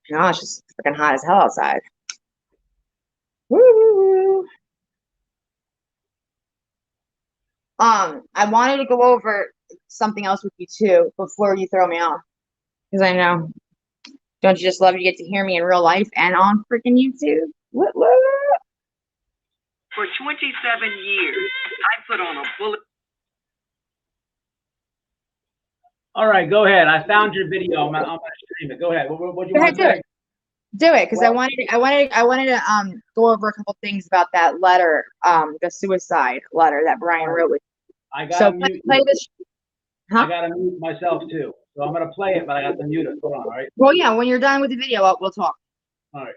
Gosh, it's freaking hot as hell outside. Woo! I wanted to go over something else with you too before you throw me off, because I know, don't you just love to get to hear me in real life and on freaking YouTube? What? For 27 years, I put on a bullet. All right, go ahead. I found your video. I'm gonna stream it. Go ahead. What do you want to say? Do it, because I wanted to go over a couple things about that letter, the suicide letter that Brian wrote with. I gotta play this. Huh? I gotta mute myself too, so I'm gonna play it, but I got to mute it. Hold on, all right? Well, yeah, when you're done with the video, we'll talk. All right.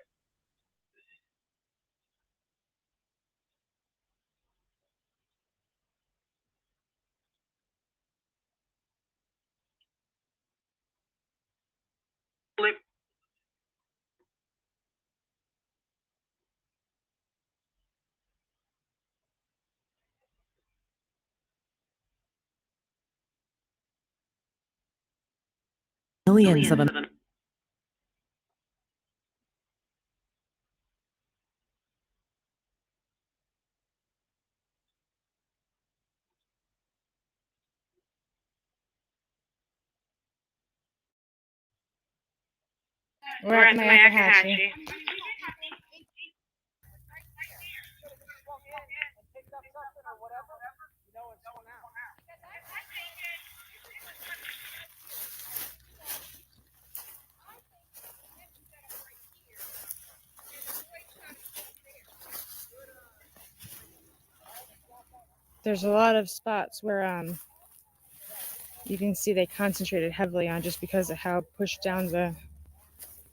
Millions of We're at Mayakahashi. there's a lot of spots where you can see they concentrated heavily on just because of how pushed down the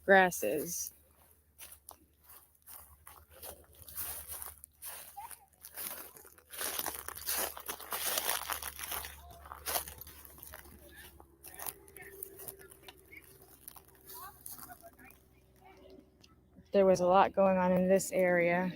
grass is. There was a lot going on in this area.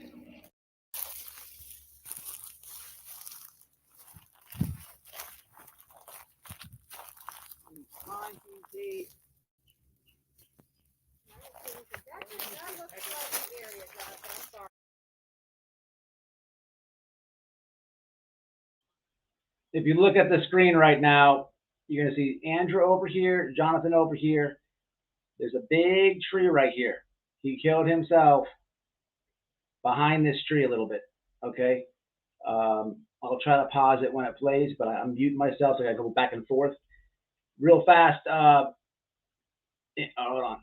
If you look at the screen right now, you're going to see Andrew over here, Jonathan over here. There's a big tree right here. He killed himself behind this tree a little bit, okay? I'll try to pause it when it plays, but I'm muting myself, so I got to go back and forth real fast. Hold on.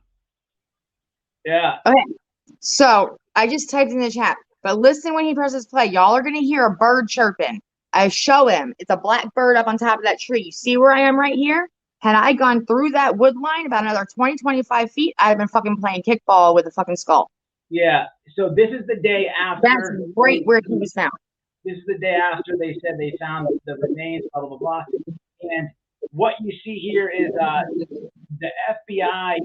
Yeah. Okay, so I just typed in the chat, but listen when he presses play. Y'all are going to hear a bird chirping. I show him. It's a black bird up on top of that tree. You see where I am right here? Had I gone through that wood line about another 20, 25 feet, I'd have been fucking playing kickball with a fucking skull. Yeah, so this is the day after. That's right where he was found. This is the day after they said they found the remains, blah, blah, blah, blah. And what you see here is the FBI.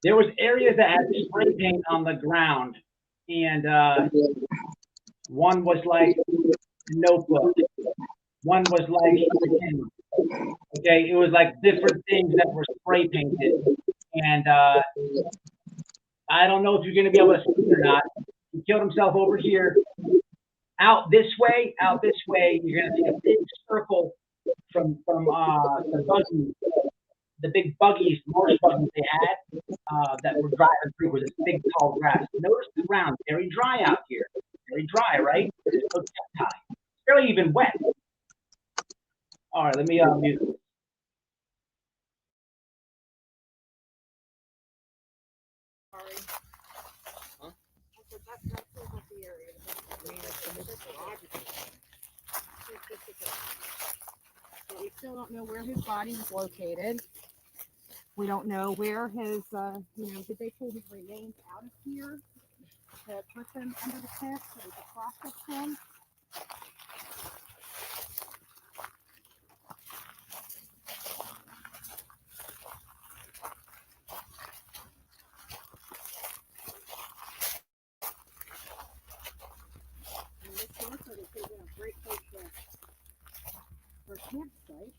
There was areas that had spray paint on the ground, and one was like a notebook. One was like, okay, it was like different things that were spray painted. And I don't know if you're going to be able to see it or not. He killed himself over here. Out this way, you're going to see a big circle from the buggy, the big buggies, marsh buggies they had that were driving through with this big tall grass. Notice the ground, very dry out here. Very dry, right? There's no tide. It's barely even wet. All right, let me mute this. We still don't know where his body was located. We don't know where his, did they pull his remains out of here to put them under the pit so we could process them? And this looks like it could have been a great place for a campsite.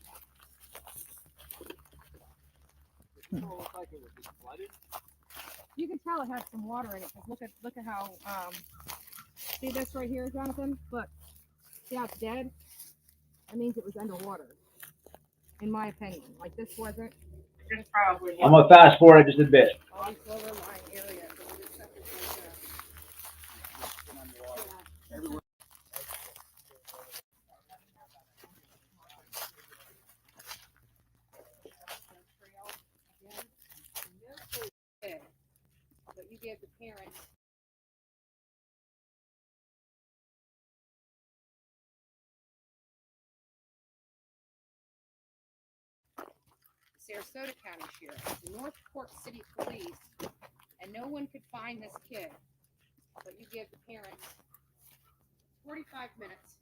You can tell it has some water in it because look at how see this right here, Jonathan? Look, see how it's dead? That means it was underwater, in my opinion. Like this wasn't. I'm gonna fast forward just a bit. All these lower lying areas. But you give the parents Sarasota County Sheriff, Northport City Police, and no one could find this kid. But you give the parents 45 minutes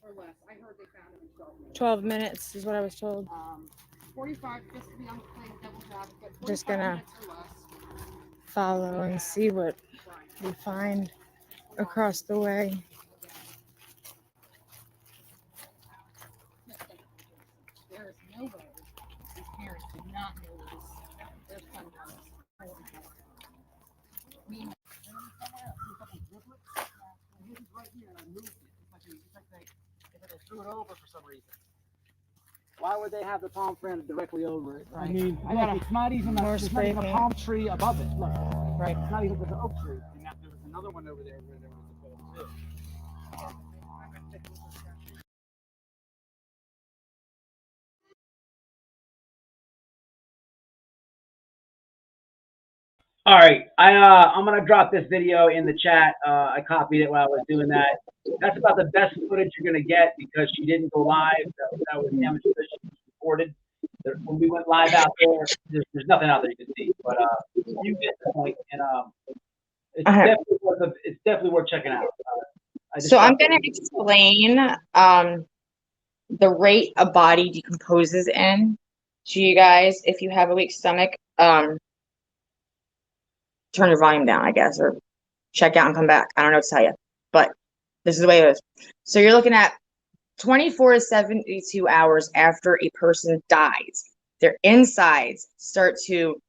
or less. I heard they found him in 12 minutes. 12 minutes is what I was told. 45, just to be on the devil's advocate. Just gonna follow and see what we find across the way. There is no way these parents did not know their son was. Threw it over for some reason. Why would they have the palm print directly over it? Right? I mean, it's not even a palm tree above it. Look, Right. It's not even an oak tree. And there was another one over there where there was a photo too. All right, I'm gonna drop this video in the chat. I copied it while I was doing that. That's about the best footage you're gonna get because she didn't go live. That was amateur that she recorded. When we went live out there, there's nothing out there you can see. But you get the point, and it's definitely worth checking out. So I'm gonna explain the rate a body decomposes in to you guys. If you have a weak stomach, turn your volume down, I guess, or check out and come back. I don't know what to tell you, but this is the way it is. So you're looking at 24 to 72 hours after a person dies. Their insides start to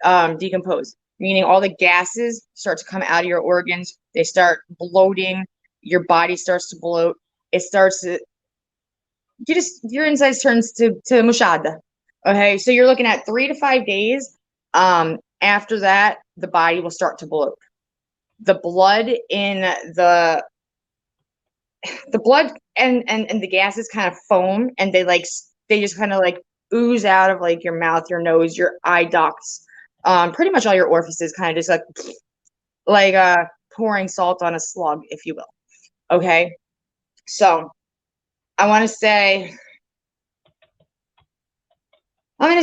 decompose, meaning all the gases start to come out of your organs. They start bloating. Your body starts to bloat. It starts to, your insides turns to mushada. Okay, so you're looking at 3 to 5 days. After that, the body will start to bloat. The blood in the blood and the gases kind of foam, and they just kind of like ooze out of like your mouth, your nose, your eye ducts, pretty much all your orifices, kind of just like pouring salt on a slug, if you will. Okay, so I'm going to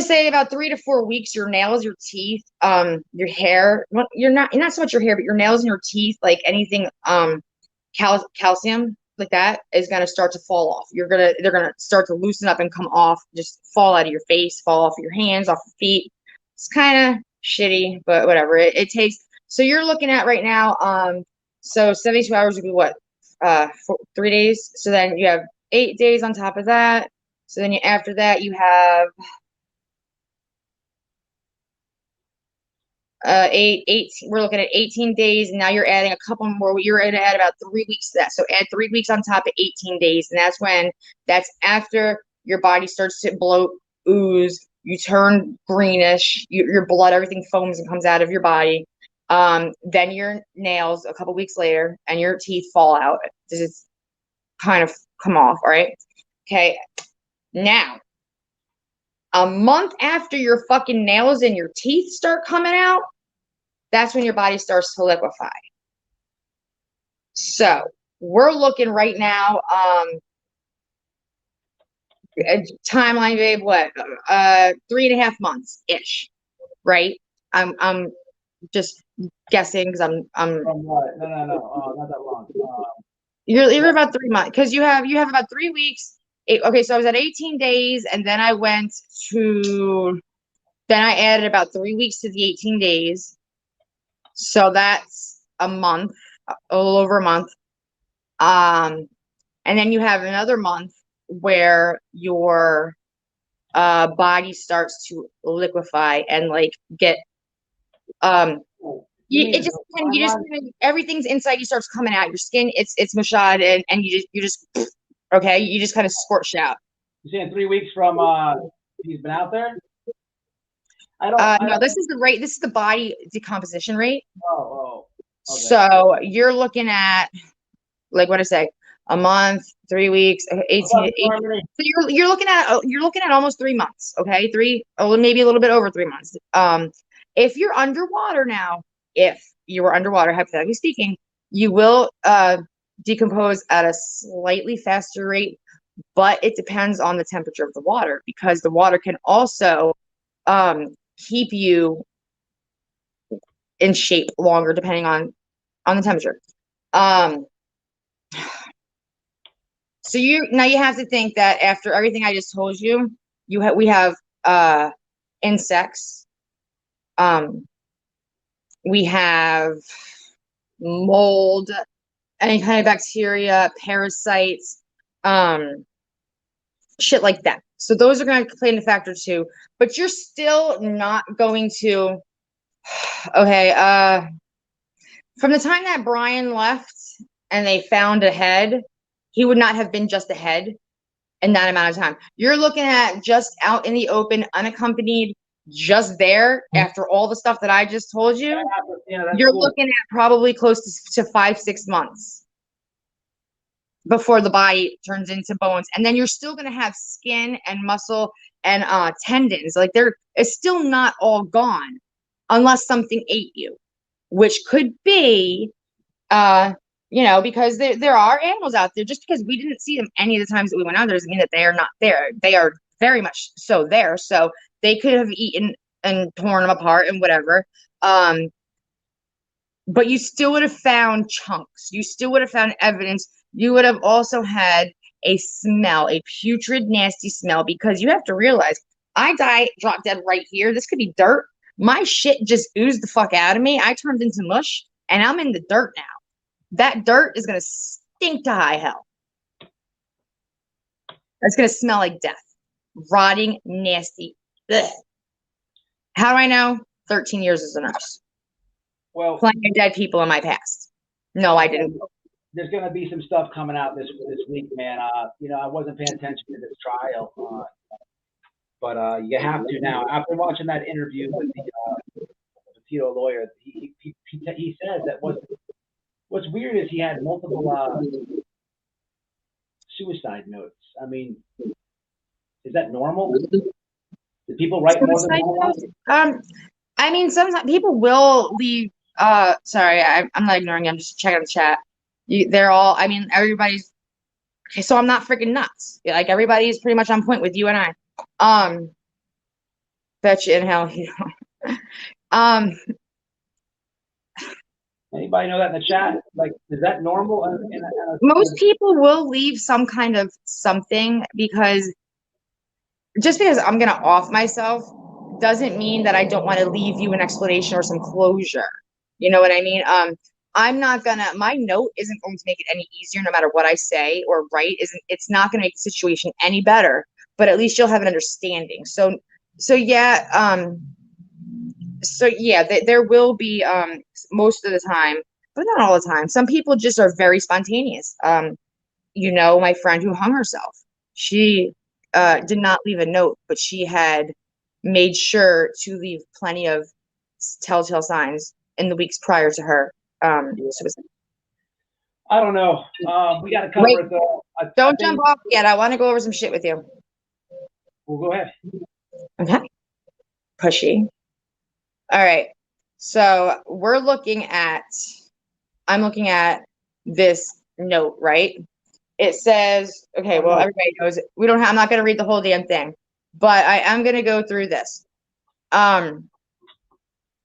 say about 3 to 4 weeks, your nails, your teeth, your hair, you're not so much your hair, but your nails and your teeth, like anything, calcium like that is going to start to fall off. They're going to start to loosen up and come off, just fall out of your face, fall off your hands, off your feet. It's kind of shitty, but whatever. It takes, so you're looking at right now, so 72 hours would be what? 3 days. So then you have 8 days on top of that. So then after that, you have we're looking at 18 days, and now you're adding a couple more. You're going to add about 3 weeks to that. So add 3 weeks on top of 18 days, and that's after your body starts to bloat, ooze, you turn greenish, your blood, everything foams and comes out of your body. Then your nails a couple weeks later, and your teeth fall out. Just kind of come off. All right. Okay. Now, a month after your fucking nails and your teeth start coming out, that's when your body starts to liquefy. So we're looking right now, timeline, babe, what? 3.5 months ish, right? I'm just guessing because I'm. From what? No, not that long. You're about 3 months because you have about 3 weeks. Okay, so I was at 18 days, and then I added about 3 weeks to the 18 days. So that's a month, a little over a month. And then you have another month where your body starts to liquefy and like get everything's inside you starts coming out. Your skin, it's mushad, and you just okay, you just kind of scorched out. You're saying 3 weeks from he's been out there? No, this is the rate. This is the body decomposition rate. Oh. Okay. So you're looking at, like, what I say, a month, 3 weeks, 18. So you're looking at almost 3 months. Okay, maybe a little bit over 3 months. If you're underwater now, if you were underwater, hypothetically speaking, you will decompose at a slightly faster rate, but it depends on the temperature of the water, because the water can also keep you in shape longer depending on the temperature. So you have to think that after everything I just told you, we have insects, we have mold, any kind of bacteria, parasites, shit like that. So those are going to play into factor too, but you're still not going to, okay, from the time that Brian left and they found a head, he would not have been just a head in that amount of time. You're looking at just out in the open, unaccompanied, just there after all the stuff that I just told you. You're looking at probably close to 5-6 months before the body turns into bones. And then you're still going to have skin and muscle and tendons. Like, it's still not all gone. unless something ate you, which could be, because there are animals out there. Just because we didn't see them any of the times that we went out there doesn't mean that they are not there. They are very much so there. So they could have eaten and torn them apart and whatever. But you still would have found chunks. You still would have found evidence. You would have also had a smell, a putrid, nasty smell, because you have to realize I dropped dead right here. This could be dirt. My shit just oozed the fuck out of me. I turned into mush and I'm in the dirt now. That dirt is going to stink to high hell. It's going to smell like death. Rotting, nasty. Ugh. How do I know? 13 years as a nurse. Well, plenty of dead people in my past. No, I didn't. There's going to be some stuff coming out this week, man. I wasn't paying attention to this trial, but you have to now. After watching that interview with the Petito lawyer, he says that what's weird is he had multiple suicide notes. I mean, is that normal? Do people write more than one? I mean, sometimes people will leave. Sorry, I'm not ignoring you. I'm just checking the chat. They're all. I mean, everybody's. Okay, so I'm not freaking nuts. Like everybody's pretty much on point with you and I. Bet you in hell you don't. Anybody know that in the chat? Like, is that normal? Most people will leave some kind of something because just because I'm gonna off myself doesn't mean that I don't want to leave you an explanation or some closure. You know what I mean? I'm not gonna. My note isn't going to make it any easier, no matter what I say or write. It's not gonna make the situation any better. But at least you'll have an understanding. So yeah. There will be most of the time, but not all the time. Some people just are very spontaneous. My friend who hung herself, she did not leave a note, but she had made sure to leave plenty of telltale signs in the weeks prior to her suicide. I don't know. We got to cover it though. Don't jump off yet. I want to go over some shit with you. Well, go ahead. Okay. Pushy. All right. So I'm looking at this note, right? It says, okay, well, everybody knows it. I'm not going to read the whole damn thing, but I am going to go through this.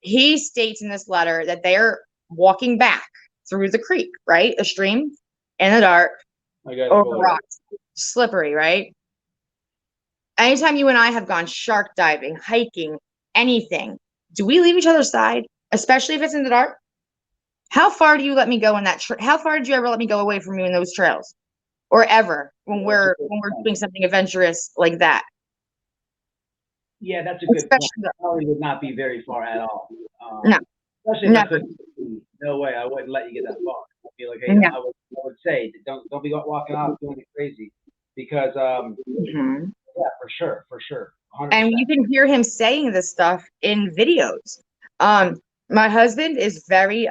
He states in this letter that they're walking back through the creek, right? A stream in the dark, over rocks, slippery, right? Anytime you and I have gone shark diving, hiking, anything, do we leave each other's side, especially if it's in the dark? How far do you let me go in that? How far did you ever let me go away from you in those trails, or ever when we're doing something adventurous like that? Yeah, that's a good point. Probably would not be very far at all. No, especially if I couldn't see. No way, I wouldn't let you get that far. I'd be like, hey, I would say, don't be walking off doing it crazy, because yeah, for sure. 100%. And you can hear him saying this stuff in videos. My husband is very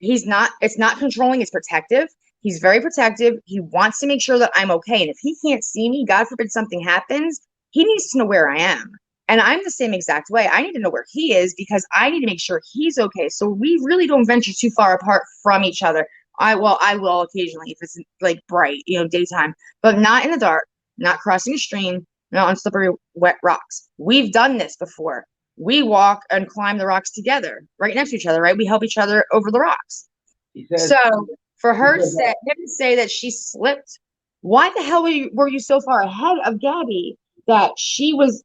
it's not controlling, it's protective. He's very protective. He wants to make sure that I'm okay. And if he can't see me, God forbid something happens, he needs to know where I am. And I'm the same exact way. I need to know where he is because I need to make sure he's okay. So we really don't venture too far apart from each other. I will occasionally if it's like bright, daytime, but not in the dark, not crossing a stream, not on slippery, wet rocks. We've done this before. We walk and climb the rocks together, right next to each other, right? We help each other over the rocks. So for her to say that she slipped, why the hell were you so far ahead of Gabby that she was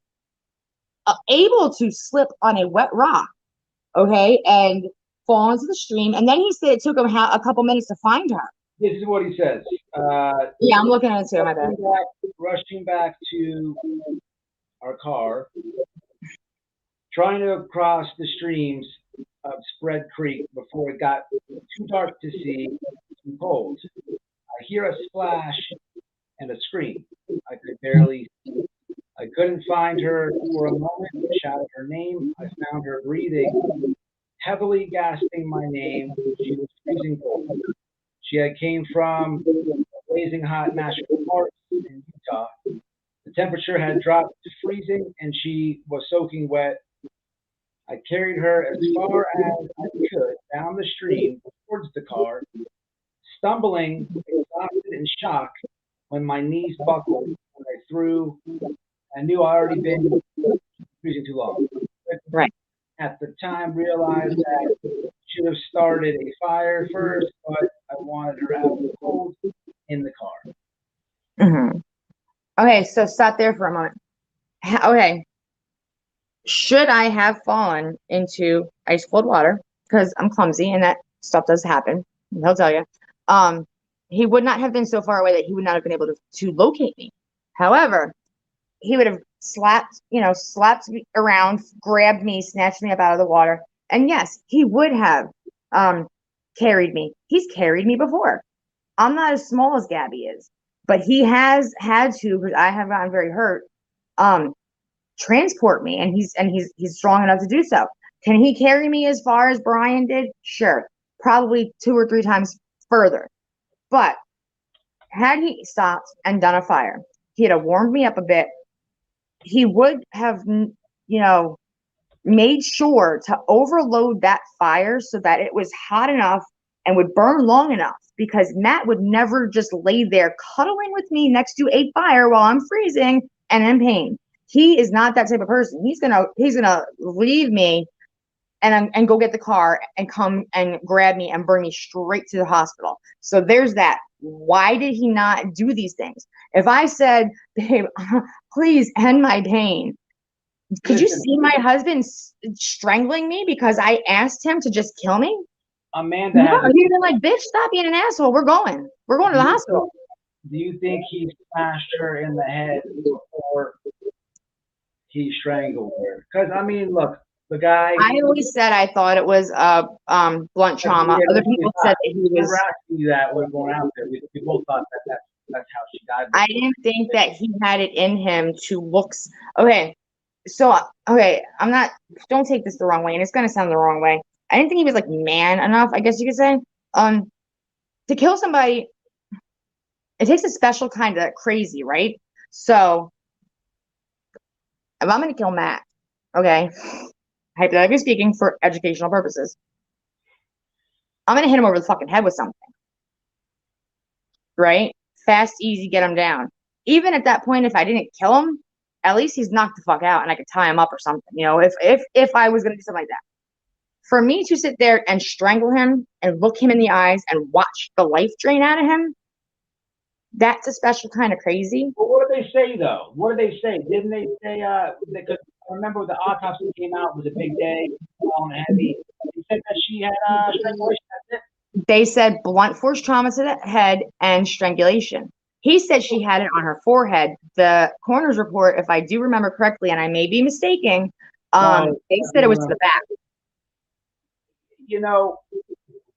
able to slip on a wet rock, okay, and fall into the stream? And then he said it took him a couple minutes to find her. This is what he says. Yeah, I'm looking at it too. My bad. Rushing back to our car, trying to cross the streams of Spread Creek before it got too dark to see and cold. I hear a splash and a scream. I could barely see. I couldn't find her for a moment. I shouted her name. I found her breathing, heavily gasping my name. She was freezing cold. She had came from a blazing hot national park in Utah. The temperature had dropped to freezing, and she was soaking wet. I carried her as far as I could down the stream towards the car, stumbling, exhausted, and shocked when my knees buckled and I threw. I knew I already been freezing too long. Right. At the time, realized that I should have started a fire first, but I wanted her out of the cold in the car. Mm-hmm. Okay, so stop there for a moment. Okay. Should I have fallen into ice cold water? Because I'm clumsy and that stuff does happen. He'll tell you. He would not have been so far away that he would not have been able to locate me. However, he would have slapped me around, grabbed me, snatched me up out of the water. And yes, he would have carried me. He's carried me before. I'm not as small as Gabby is, but he has had to, because I have gotten very hurt, transport me, and he's strong enough to do so. Can he carry me as far as Brian did? Sure. Probably 2 or 3 times further. But had he stopped and done a fire, he'd have warmed me up a bit. He would have, made sure to overload that fire so that it was hot enough and would burn long enough, because Matt would never just lay there cuddling with me next to a fire while I'm freezing and in pain. He is not that type of person. He's gonna leave me and go get the car and come and grab me and bring me straight to the hospital. So there's that. Why did he not do these things? If I said, babe, please end my pain, could you see my husband strangling me because I asked him to just kill me? Amanda, no, he'd been like, bitch, stop being an asshole. We're going to the hospital. Do you think he smashed her in the head before he strangled her? Because, I mean, look, the guy. I always said I thought it was blunt trauma. Other people said that he was. We were asking you that when we were going out there. We both thought that's how she died. I didn't think that he had it in him to look. Okay, so don't take this the wrong way, and it's gonna sound the wrong way. I didn't think he was like man enough, I guess you could say, to kill somebody. It takes a special kind of crazy, right? So if I'm gonna kill Matt, okay, hypothetically speaking, for educational purposes, I'm gonna hit him over the fucking head with something, right? Fast, easy, get him down. Even at that point, if I didn't kill him, at least he's knocked the fuck out and I could tie him up or something. If I was gonna do something like that. For me to sit there and strangle him and look him in the eyes and watch the life drain out of him, that's a special kind of crazy. Well, what did they say though? What did they say? Didn't they say? Because I remember the autopsy came out, it was a big day, long and heavy. They said that she had strangulation. That's it. They said blunt force trauma to the head and strangulation. He said she had it on her forehead. The coroner's report, if I do remember correctly, and I may be mistaken, they said it was to the back.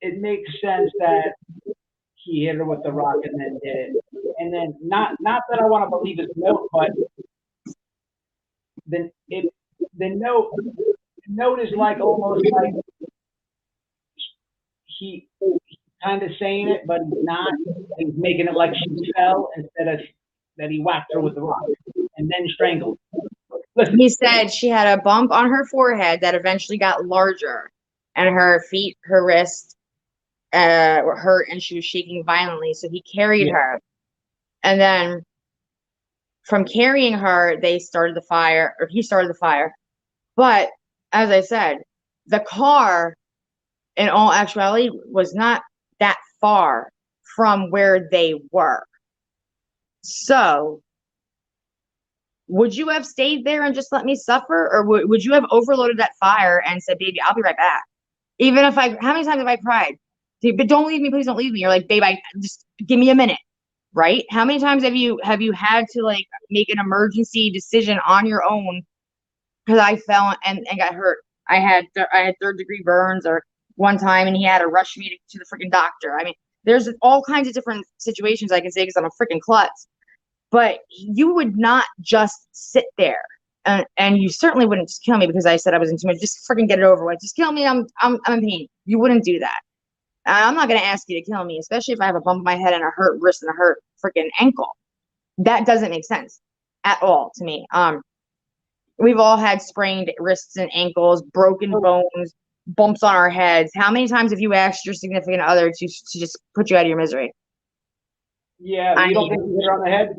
It makes sense that he hit her with the rock and then did it. And then not that I want to believe his note, but the note is like almost like he kind of saying it, but he's not. He's making it like she fell instead of that he whacked her with the rock and then strangled. Listen. He said she had a bump on her forehead that eventually got larger, and her feet, her wrist were hurt, and she was shaking violently. So he carried her. And then from carrying her, he started the fire. But as I said, the car, in all actuality, was not that far from where they were. So would you have stayed there and just let me suffer? Or would you have overloaded that fire and said, baby, I'll be right back? Even if how many times have I cried? But don't leave me, please don't leave me. You're like, babe, just give me a minute. Right? How many times have you had to like make an emergency decision on your own? Because I fell and got hurt. I had 3rd-degree burns, or one time, and he had to rush me to the freaking doctor. I mean, there's all kinds of different situations I can say because I'm a freaking klutz. But you would not just sit there, and you certainly wouldn't just kill me because I said I was in too much. Just freaking get it over with. Just kill me. I'm in pain. You wouldn't do that. I'm not going to ask you to kill me, especially if I have a bump on my head and a hurt wrist and a hurt freaking ankle. That doesn't make sense at all to me. We've all had sprained wrists and ankles, broken bones, bumps on our heads. How many times have you asked your significant other to just put you out of your misery? Yeah, you don't think you hit her on the head?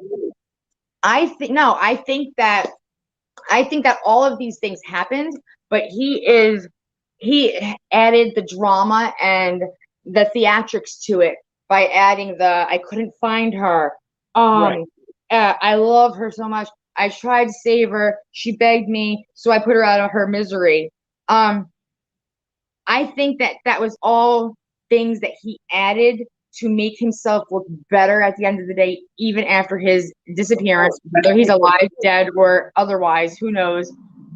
I think that all of these things happened, but he added the drama and the theatrics to it by adding the I couldn't find her. Right. I love her so much. I tried to save her. She begged me, so I put her out of her misery. I think that was all things that he added to make himself look better at the end of the day, even after his disappearance, whether he's alive, dead, or otherwise, who knows.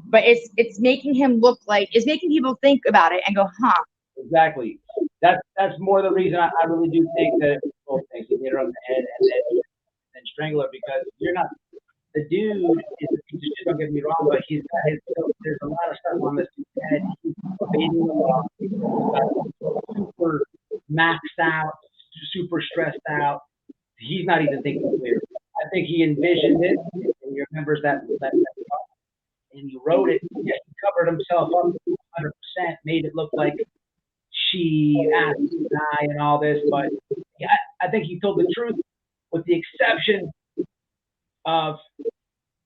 But it's making him look like, it's making people think about it and go, huh. Exactly. That's more the reason I really do think that people think he hit her on the head and strangle her, because you're not, the dude is a piece of shit, don't get me wrong, but he's got there's a lot of stuff on this dude's head. He's evading the law. He's super maxed out, super stressed out. He's not even thinking clear. I think he envisioned it, and he remembers that and he wrote it. Yeah, he covered himself up 100%, made it look like she asked him to die and all this, but yeah, I think he told the truth, with the exception of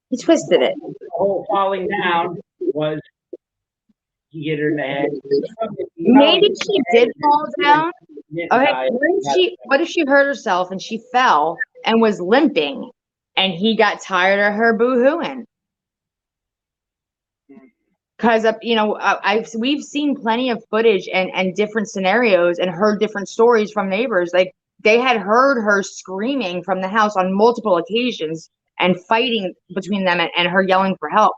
he twisted it. The whole falling down was he hit her in the head. Maybe she did fall down. Okay, what if she hurt herself and she fell and was limping, and he got tired of her boo-hooing? Because we've seen plenty of footage and different scenarios and heard different stories from neighbors. Like, they had heard her screaming from the house on multiple occasions and fighting between them and her yelling for help.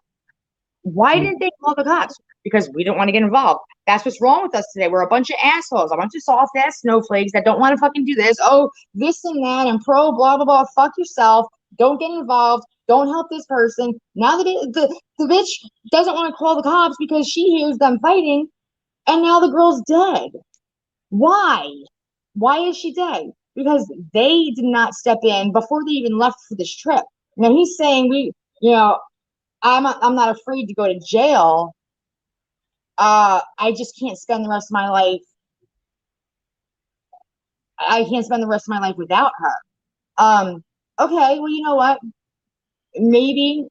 Why didn't they call the cops? Because we didn't want to get involved. That's what's wrong with us today. We're a bunch of assholes, a bunch of soft ass snowflakes that don't want to fucking do this. Oh, this and that and pro blah blah blah. Fuck yourself. Don't get involved. Don't help this person. Now the bitch doesn't want to call the cops because she hears them fighting, and now the girl's dead. Why? Why is she dead? Because they did not step in before they even left for this trip. Now he's saying I'm not afraid to go to jail. I just can't spend the rest of my life. I can't spend the rest of my life without her. Okay, well, you know what? Maybe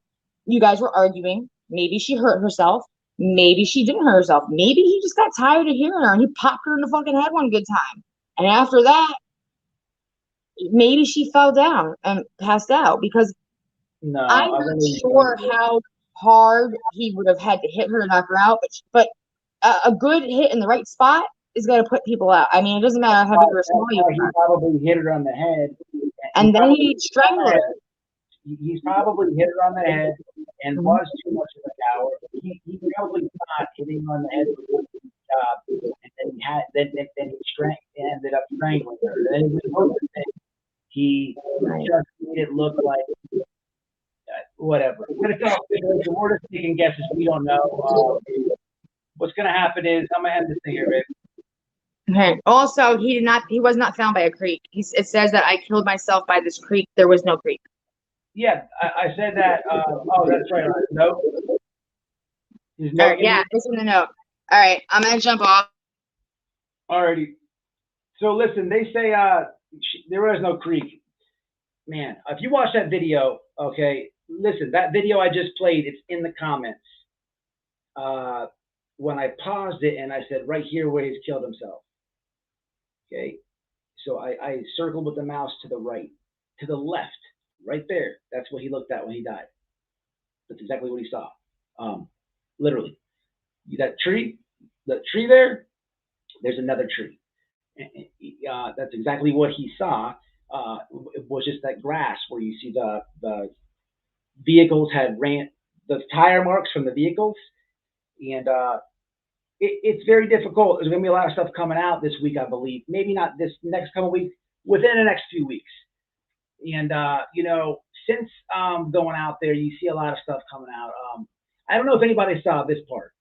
you guys were arguing. Maybe she hurt herself. Maybe she didn't hurt herself. Maybe he just got tired of hearing her and he popped her in the fucking head one good time. And after that, maybe she fell down and passed out, because I'm not sure how hard he would have had to hit her to knock her out, but a good hit in the right spot is going to put people out. I mean, it doesn't matter how big or small you are. He probably hit her on the head. And then he strangled her. He's probably hit her on the head and was too much of a coward. He probably thought hitting her on the head was a good job, and then he ended up strangling her. And then he just made it look like whatever. But it's all speculation. We're just taking guesses. We don't know. What's going to happen is, I'm going to end this thing here, babe. Okay. Also, he was not found by a creek. It says that I killed myself by this creek. There was no creek. Yeah, I said that. Oh, that's right. Nope. Yeah, it's in the note. All right, I'm going to jump off. Alrighty. So listen, they say there was no creek. Man, if you watch that video, okay, listen, that video I just played, it's in the comments. When I paused it and I said, right here where he's killed himself. Okay, so I circled with the mouse to the right, to the left, right there. That's what he looked at when he died. That's exactly what he saw. Literally. That tree, the tree there, there's another tree. That's exactly what he saw. It was just that grass where you see the vehicles had ran, the tire marks from the vehicles. And it's very difficult. There's going to be a lot of stuff coming out this week, I believe. Maybe not this next couple of weeks, within the next few weeks. And, since going out there, you see a lot of stuff coming out. I don't know if anybody saw this part.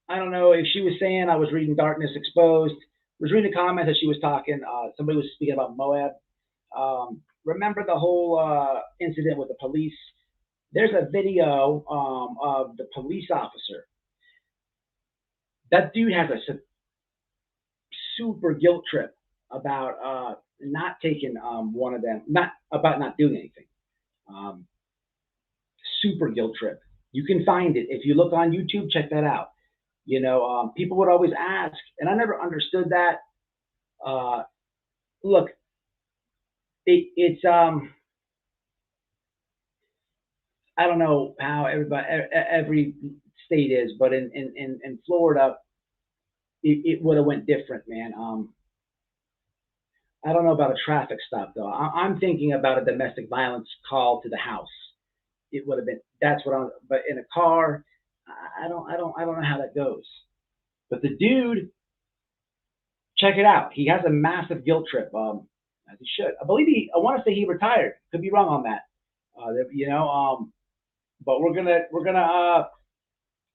I don't know if she was saying, I was reading Darkness Exposed. I was reading the comments that she was talking. Somebody was speaking about Moab. Remember the whole incident with the police There's a video of the police officer. That dude has a super guilt trip about not taking one of them, not about not doing anything. Super guilt trip. You can find it if you look on YouTube. Check that out. You know, people would always ask, and I never understood that. Look, it's I don't know how every state is, but in Florida, it would have went different, man. I don't know about a traffic stop though. I'm thinking about a domestic violence call to the house. It would have been. That's what I'm. But in a car, I don't know how that goes. But the dude, check it out. He has a massive guilt trip. As he should. I want to say he retired. Could be wrong on that. You know. But we're gonna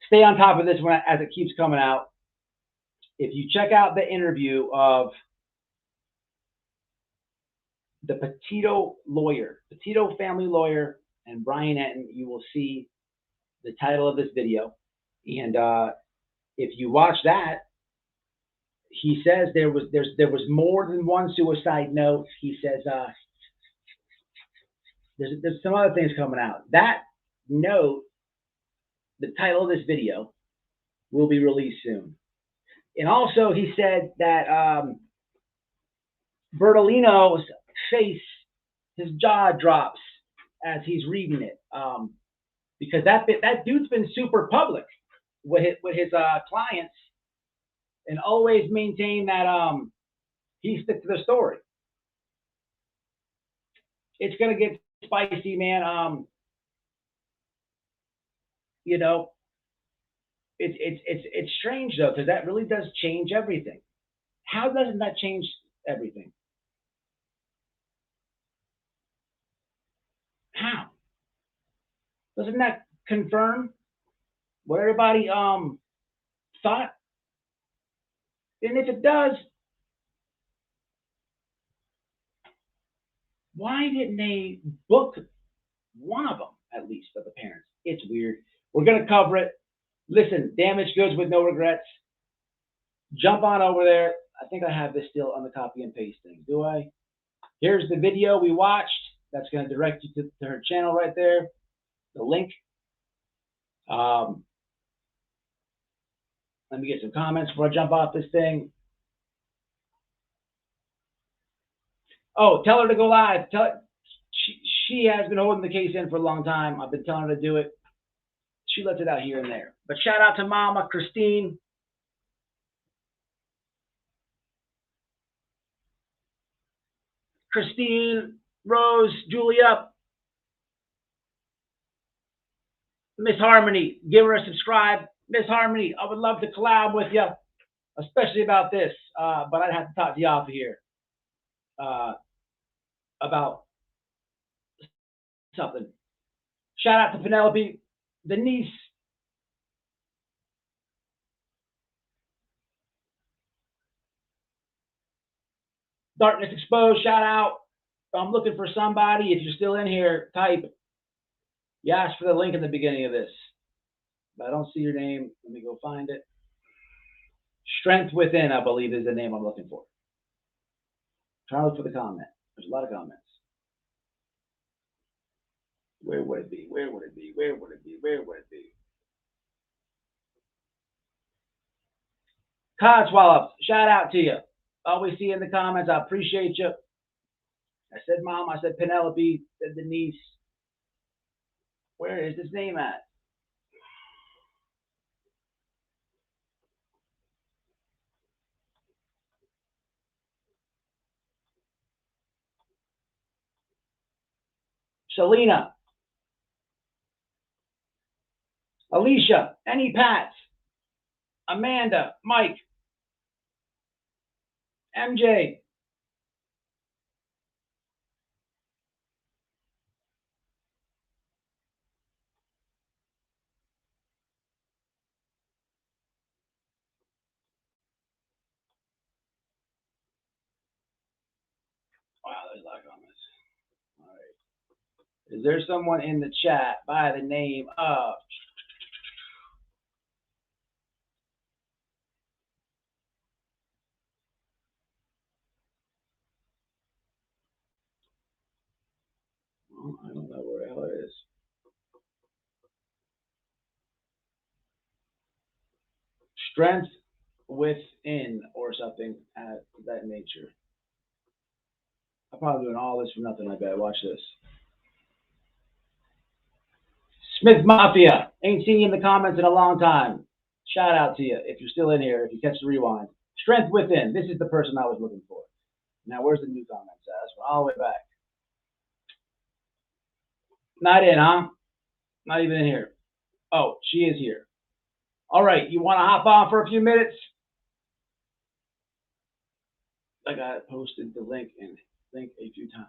stay on top of this one as it keeps coming out. If you check out the interview of the Petito lawyer, Petito family lawyer, and Brian Enton, you will see the title of this video. And if you watch that, he says there was more than one suicide note. He says there's some other things coming out. That note, the title of this video, will be released soon. And also, he said that Bertolino's face, his jaw drops as he's reading it, because that dude's been super public with his clients, and always maintain that he sticks to the story. It's gonna get spicy, man. You know, it's strange though, because that really does change everything. How doesn't that change everything? How? Doesn't that confirm what everybody thought? And if it does, why didn't they book one of them, at least, of the parents? It's weird. We're going to cover it. Listen, damaged goods with no regrets. Jump on over there. I think I have this still on the copy and paste thing. Do I? Here's the video we watched. That's going to direct you to her channel right there. The link. Let me get some comments before I jump off this thing. Oh, tell her to go live. She has been holding the case in for a long time. I've been telling her to do it. She lets it out here and there. But shout out to Mama Christine. Christine, Rose, Julia, Miss Harmony, give her a subscribe. Miss Harmony, I would love to collab with you, especially about this, but I'd have to talk to you off of here about something. Shout out to Penelope, the niece. Darkness Exposed, shout out. I'm looking for somebody. If you're still in here, type. You asked for the link in the beginning of this, but I don't see your name. Let me go find it. Strength Within, I believe, is the name I'm looking for. Try to look for the comment. There's a lot of comments. Where would it be? Where would it be? Where would it be? Where would it be? Codswallop, shout out to you. Always see you in the comments. I appreciate you. I said Mom. I said Penelope. I said Denise. Where is his name at? Selena. Alicia. Any Pats. Amanda. Mike. MJ. Wow, there's a lot of comments. All right. Is there someone in the chat by the name of I don't know where the hell it is. Strength within or something of that nature. I'm probably doing all this for nothing like that. Watch this. Smith Mafia. Ain't seen you in the comments in a long time. Shout out to you if you're still in here, if you catch the rewind. Strength within. This is the person I was looking for. Now, where's the new comments at? We're all the way back. Not in, huh? Not even in here. Oh, she is here. All right, you want to hop on for a few minutes? I got posted the link a few times.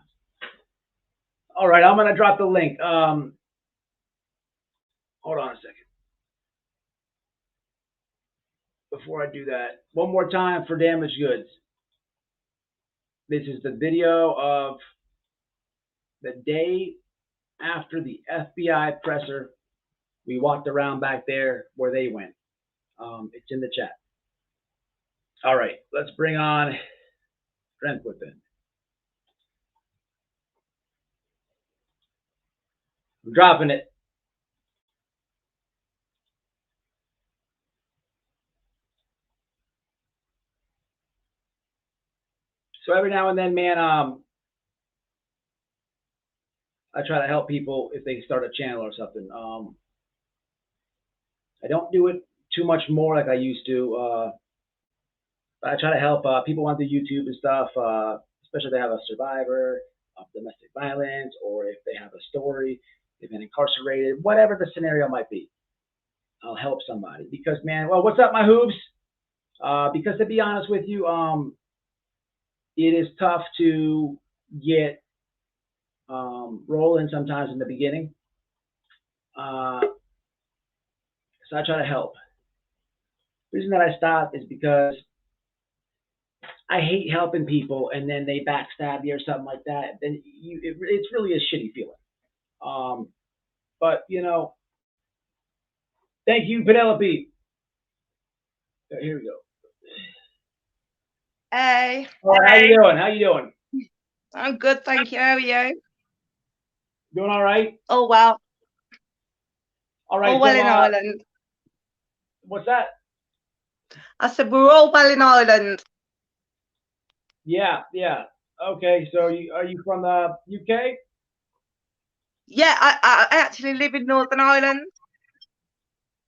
All right, I'm gonna drop the link. Hold on a second. Before I do that, one more time for damaged goods. This is the video of the day after the FBI presser. We walked around back there where they went. It's in the chat. All right, let's bring on Strength Within. I'm dropping it. So every now and then, man, I try to help people if they start a channel or something. I don't do it too much more like I used to. But I try to help people on the YouTube and stuff, especially if they have a survivor of domestic violence or if they have a story, they've been incarcerated, whatever the scenario might be. I'll help somebody because, man, well, what's up, my hoops? Because to be honest with you, it is tough to get rolling sometimes in the beginning. So I try to help. The reason that I stopped is because I hate helping people and then they backstab you or something like that. Then it's really a shitty feeling. But you know, thank you, Penelope. Here we go. Hey. All right, how you doing? How you doing? I'm good, thank you. How are you? Doing all right? Oh well. All right. All well in Ireland. What's that? I said we're all well in Ireland. Yeah, yeah. Okay, so are you from the UK? Yeah, I actually live in Northern Ireland.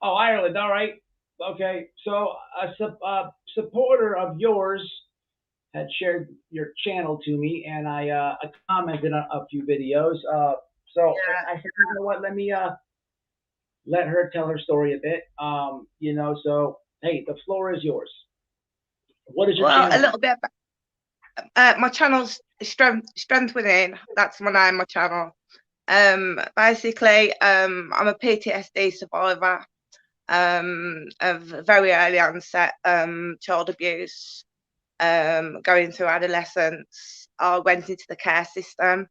Oh, Ireland. All right. Okay, so a supporter of yours had shared your channel to me, and I commented on a few videos. So yeah. I said, you know what? Let me let her tell her story a bit. You know, so hey, the floor is yours. What is your channel? A little bit. My channel's Strength Within. That's my name. My channel. Basically, I'm a PTSD survivor. Of very early onset child abuse. Going through adolescence, I went into the care system.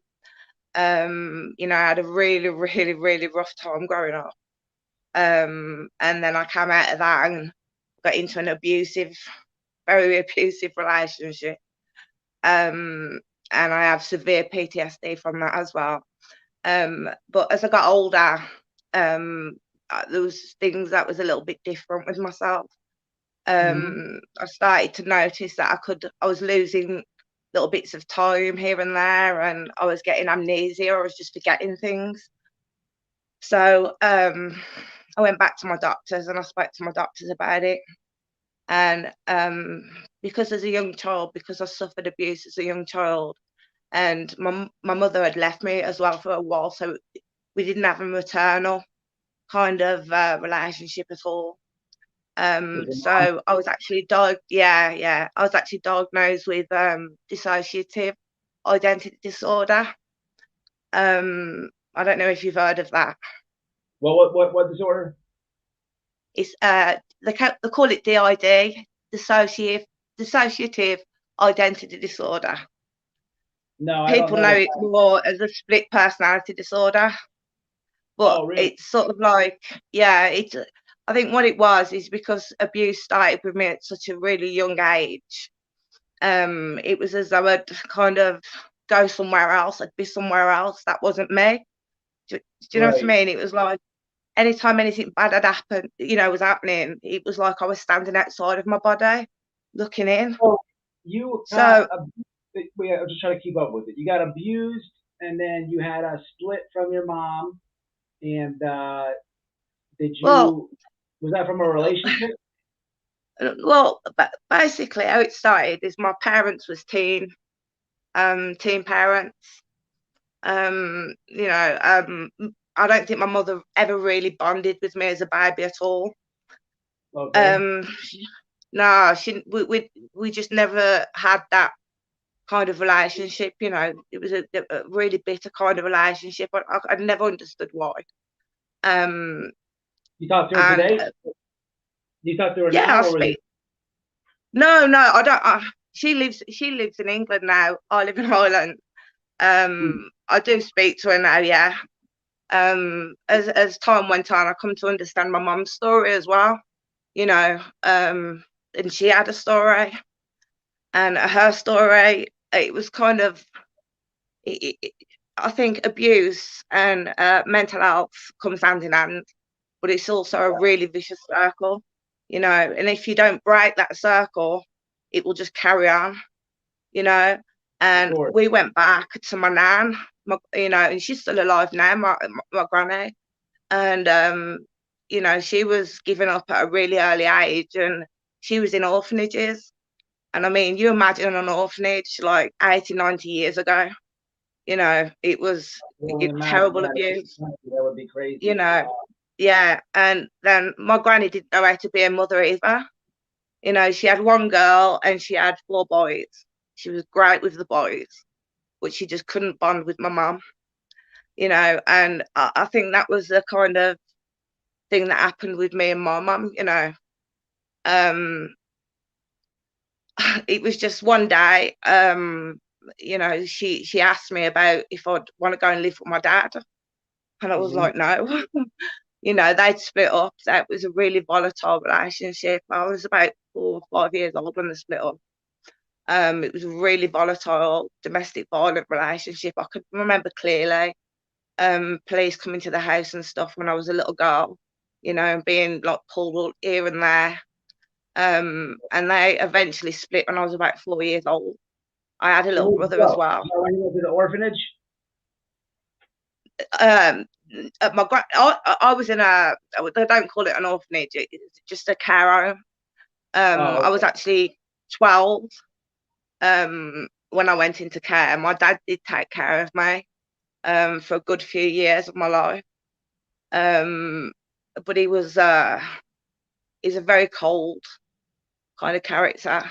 You know, I had a really rough time growing up. And then I came out of that and got into an very abusive relationship. And I have severe PTSD from that as well. But as I got older, there was things that was a little bit different with myself. I started to notice that I was losing little bits of time here and there, and I was getting amnesia. I was just forgetting things. So I went back to my doctors and I spoke to my doctors about it. And because as a young child, because I suffered abuse as a young child, and my mother had left me as well for a while, so we didn't have a maternal kind of relationship at all. So I was actually I was actually diagnosed with dissociative identity disorder. I don't know if you've heard of that. Well, what disorder? It's they call it DID, dissociative identity disorder. No, I people don't know know. it more as a split personality disorder. But Really? it's sort of like, yeah, it's. I think what it was is because abuse started with me at such a really young age. It was as though I'd kind of go somewhere else, I'd be somewhere else. That wasn't me. Do you know what I mean? It was like anytime anything bad had happened, was happening, it was like I was standing outside of my body, looking in. So you got wait, I'm just trying to keep up with it. You got abused, and then you had a split from your mom, and was that from a relationship? Well, basically how it started is my parents was teen parents. I don't think my mother ever really bonded with me as a baby at all. Okay. No, we just never had that kind of relationship. It was a really bitter kind of relationship. I never understood why. You talk to her today? You talk to her now? No, I don't. She lives in England now. I live in Ireland. I do speak to her now, yeah. As time went on, I come to understand my mum's story as well, and she had a story, and her story, it was kind of, I think abuse and mental health comes hand in hand, but it's also a really vicious circle, and if you don't break that circle, it will just carry on, and we went back to my nan, and she's still alive now, my granny, and she was given up at a really early age, and she was in orphanages. And I mean, you imagine an orphanage like 80, 90 years ago, it was terrible abuse. That would be crazy. Yeah. And then my granny didn't know how to be a mother either. She had one girl and she had 4 boys. She was great with the boys, but she just couldn't bond with my mum, and I think that was the kind of thing that happened with me and my mum, it was just one day, she asked me about if I'd want to go and live with my dad, and I was like, no. They'd split up. That was a really volatile relationship. I was about 4 or 5 years old when they split up. It was a really volatile domestic violent relationship. I could remember clearly police coming to the house and stuff when I was a little girl, and being like pulled here and there. And they eventually split when I was about 4 years old. I had a little brother as well. When you went to the orphanage? I was in they don't call it an orphanage, it's just a care home. I was actually 12 when I went into care. My dad did take care of me for a good few years of my life, but he's a very cold kind of character.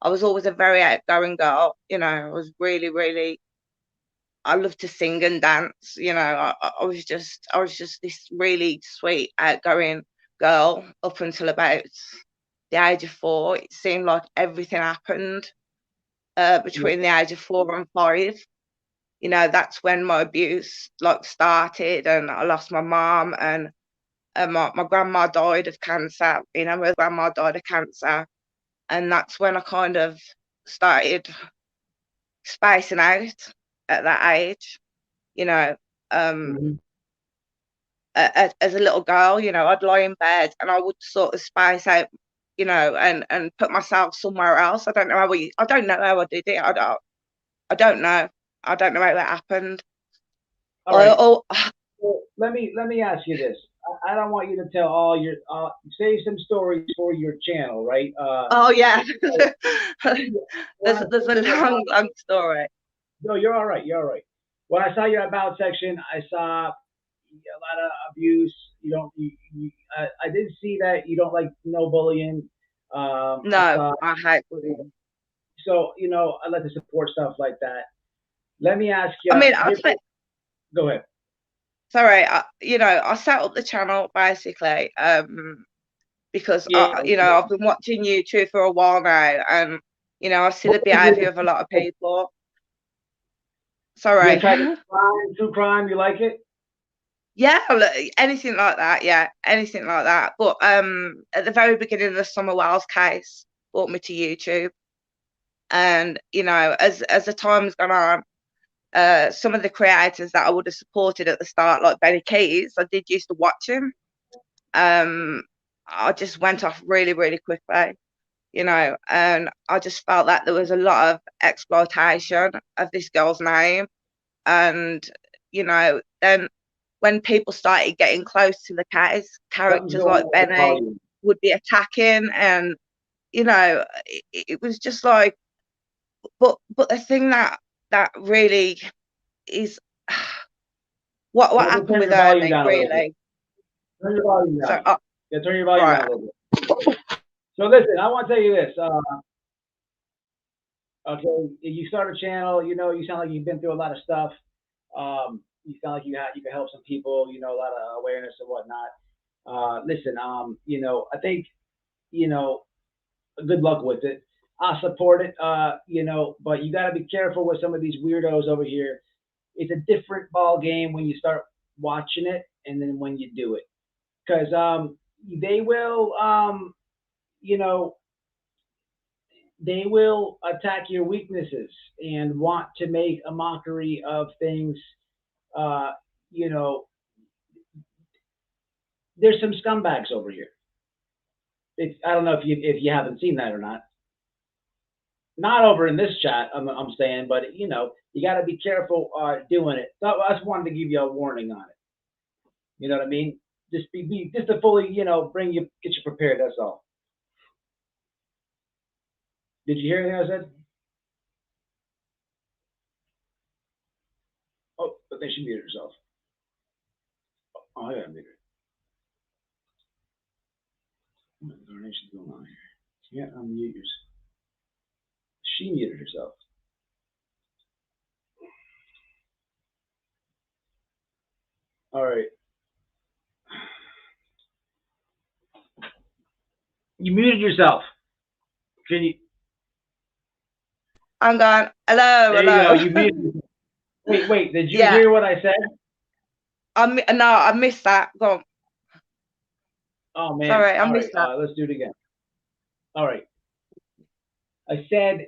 I was always a very outgoing girl. I was really, I loved to sing and dance. I was just this really sweet, outgoing girl up until about the age of 4. It seemed like everything happened between the age of 4 and 5. That's when my abuse started, and I lost my mom, and my grandma died of cancer. My grandma died of cancer, and that's when I kind of started spacing out at that age. As a little girl, I'd lie in bed and I would sort of space out, and put myself somewhere else. I don't know how I did it. I don't know. I don't know how that happened. All right. Let me ask you this. I don't want you to tell all your save some stories for your channel, right? Oh yeah. there's a long story. No, you're all right. You're all right. When I saw your about section, I saw a lot of abuse. I did see that you don't like no bullying. No, I hate bullying. So I like to support stuff like that. Let me ask you. I mean, go ahead. Sorry, I set up the channel basically because I've been watching YouTube for a while now, and You know, I see the behaviour of a lot of people. Sorry. True crime, you like it? Yeah, anything like that. Yeah, anything like that. But at the very beginning of the Summer Wells case, brought me to YouTube, and you know, as the time's gone on, some of the creators that I would have supported at the start, like Benny Keys, I did used to watch him. I just went off really, really quickly, you know, and I just felt that there was a lot of exploitation of this girl's name, and you know, then when people started getting close to the case, characters like Benny would be attacking, and you know, it was just like, but the thing that really is what happened with Ernie, really. Turn your volume down. So, yeah, turn your volume down a little bit. So listen, I want to tell you this. Okay, you start a channel, you know, you sound like you've been through a lot of stuff. You sound like you can help some people, you know, a lot of awareness and whatnot. Listen, you know, I think, you know, good luck with it. I'll support it, you know, but you got to be careful with some of these weirdos over here. It's a different ball game when you start watching it and then when you do it, because they will, you know, they will attack your weaknesses and want to make a mockery of things. You know, there's some scumbags over here. I don't know if you haven't seen that or not. Not over in this chat, I'm saying, but you know, you got to be careful doing it. So I just wanted to give you a warning on it. You know what I mean? Just just to fully, you know, get you prepared. That's all. Did you hear anything I said? Oh, I think she muted herself. Oh, I gotta mute her. What the darnation's going on here? Can't unmute yourself. She muted herself. All right. You muted yourself. Can you? I'm gone. Hello, there hello. You go. You muted. Wait. Did you hear what I said? No, I missed that. Go on. Oh man. Sorry, I missed that. Let's do it again. All right. I said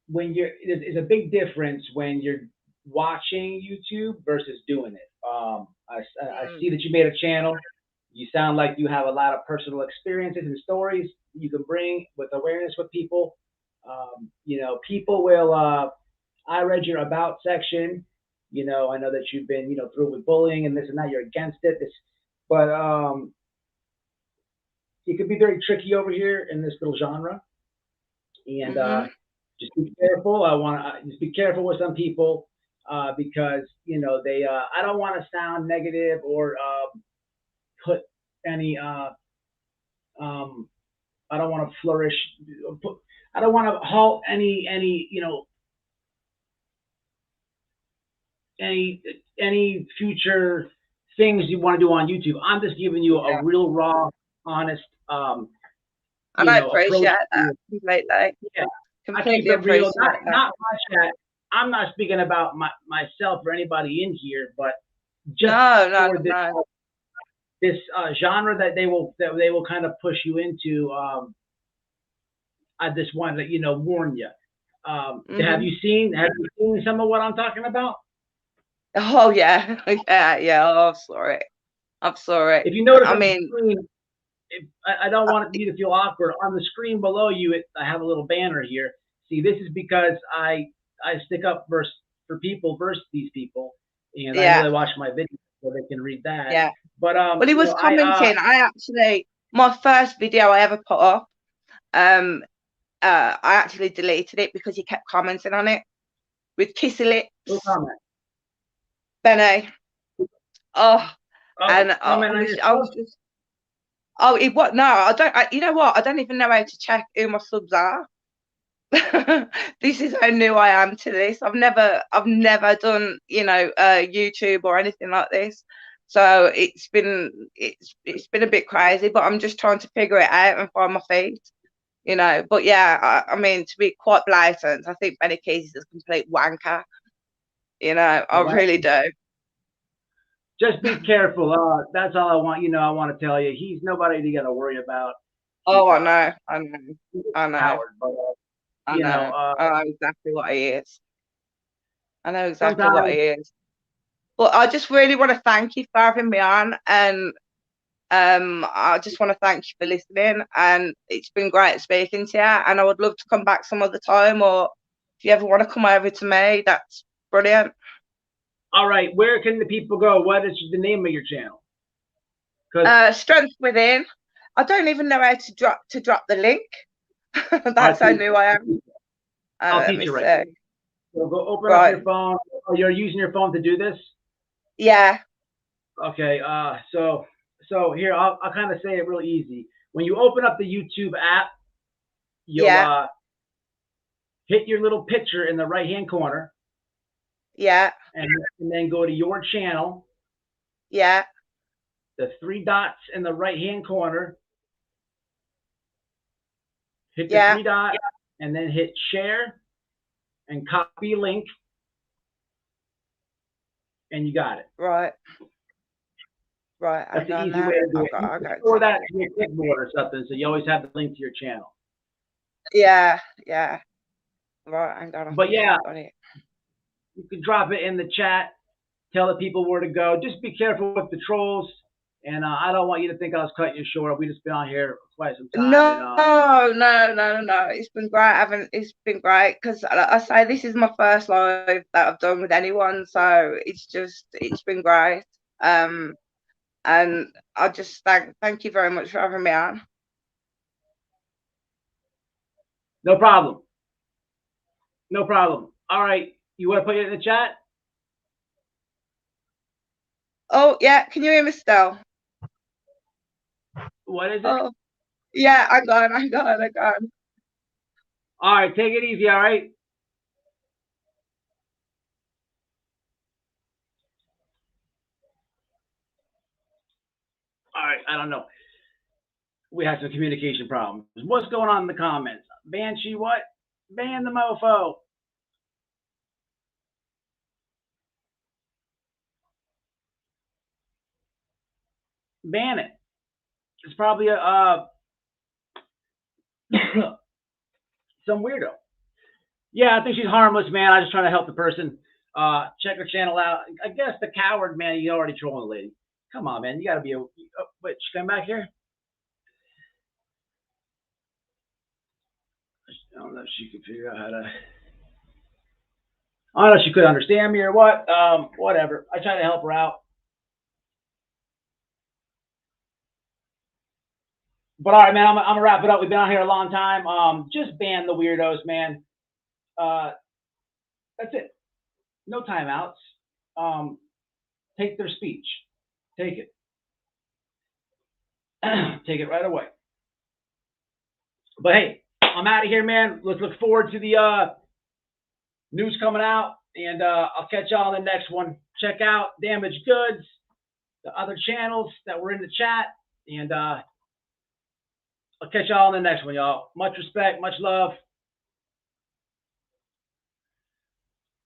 there's a big difference when you're watching YouTube versus doing it. I see that you made a channel. You sound like you have a lot of personal experiences and stories you can bring with awareness with people. You know, people will, I read your about section. You know, I know that you've been, you know, through with bullying and this and that, you're against it. But it could be very tricky over here in this little genre. And just be careful. I want to just be careful with some people because, you know, they, I don't want to sound negative or put any, I don't want to flourish, I don't want to halt any, you know, any future things you want to do on YouTube. I'm just giving you a real raw, honest, and I appreciate that completely. Yeah, completely appreciate that. Not my chat. I'm not speaking about myself or anybody in here, but just for this genre that they will kind of push you into. I just wanted to, you know, warn you. Have you seen some of what I'm talking about? Oh yeah, yeah. Oh, I'm sorry. If you notice, I mean, I don't want you to feel awkward. On the screen below you, I have a little banner here. See, this is because I stick up for people versus these people, and I really watch my videos so they can read that. Yeah. But well, he was commenting. I actually, my first video I ever put up, I actually deleted it because he kept commenting on it with kissy lips. Who comment? Benny. I was just. Oh, it what? No, I don't. You know what? I don't even know how to check who my subs are. This is how new I am to this. I've never done, you know, YouTube or anything like this. So it's been a bit crazy, but I'm just trying to figure it out and find my feet. you know. But yeah, I mean, to be quite blatant, I think Benny Keys is a complete wanker. You know, I really do. Just be careful. That's all I want. You know, I want to tell you, he's nobody you got to worry about. Oh, I know. I know. Howard, but, I know exactly what he is. I know exactly what he is. But I just really want to thank you for having me on, and I just want to thank you for listening, and it's been great speaking to you, and I would love to come back some other time, or if you ever want to come over to me, that's brilliant. All right, where can the people go? What is the name of your channel? Strength Within. I don't even know how to drop the link. That's how new I am. I'll teach you right. So go open up your phone. Oh, you're using your phone to do this? Yeah. Okay. So here I'll kind of say it really easy. When you open up the YouTube app, you'll hit your little picture in the right-hand corner. Yeah. And then go to your channel. Yeah. The 3 dots in the right-hand corner. Hit the 3 dots and then hit share and copy link. And you got it. Right. That's the easy way to do it. Or that to your clipboard or something, so you always have the link to your channel. Yeah. Right, I got it. But yeah, you can drop it in the chat. Tell the people where to go. Just be careful with the trolls. And I don't want you to think I was cutting you short. We just been on here quite some time. No. It's been great. It's been great because I say this is my first live that I've done with anyone, so it's been great. And I just thank you very much for having me on. No problem. No problem. All right, you want to put it in the chat? Oh yeah, can you hear me still? What is it? Oh, yeah, I got it. All right, take it easy, all right? All right, I don't know. We had some communication problems. What's going on in the comments? Banshee what? Ban the mofo. Ban it. It's probably a some weirdo. Yeah, I think she's harmless, man. I just trying to help the person. Check her channel out. I guess the coward, man, you already trolling the lady. Come on, man. You got to be a... wait, she come back here? I don't know if she could figure out how to... I don't know if she could understand me or what. Whatever. I try to help her out. But all right, man, I'm going to wrap it up. We've been on here a long time. Just ban the weirdos, man. That's it. No timeouts. Take their speech. Take it. Take it right away. But hey, I'm out of here, man. Let's look forward to the news coming out, and I'll catch y'all in the next one. Check out Damaged Goods, the other channels that were in the chat, and I'll catch y'all in the next one, y'all. Much respect, much love.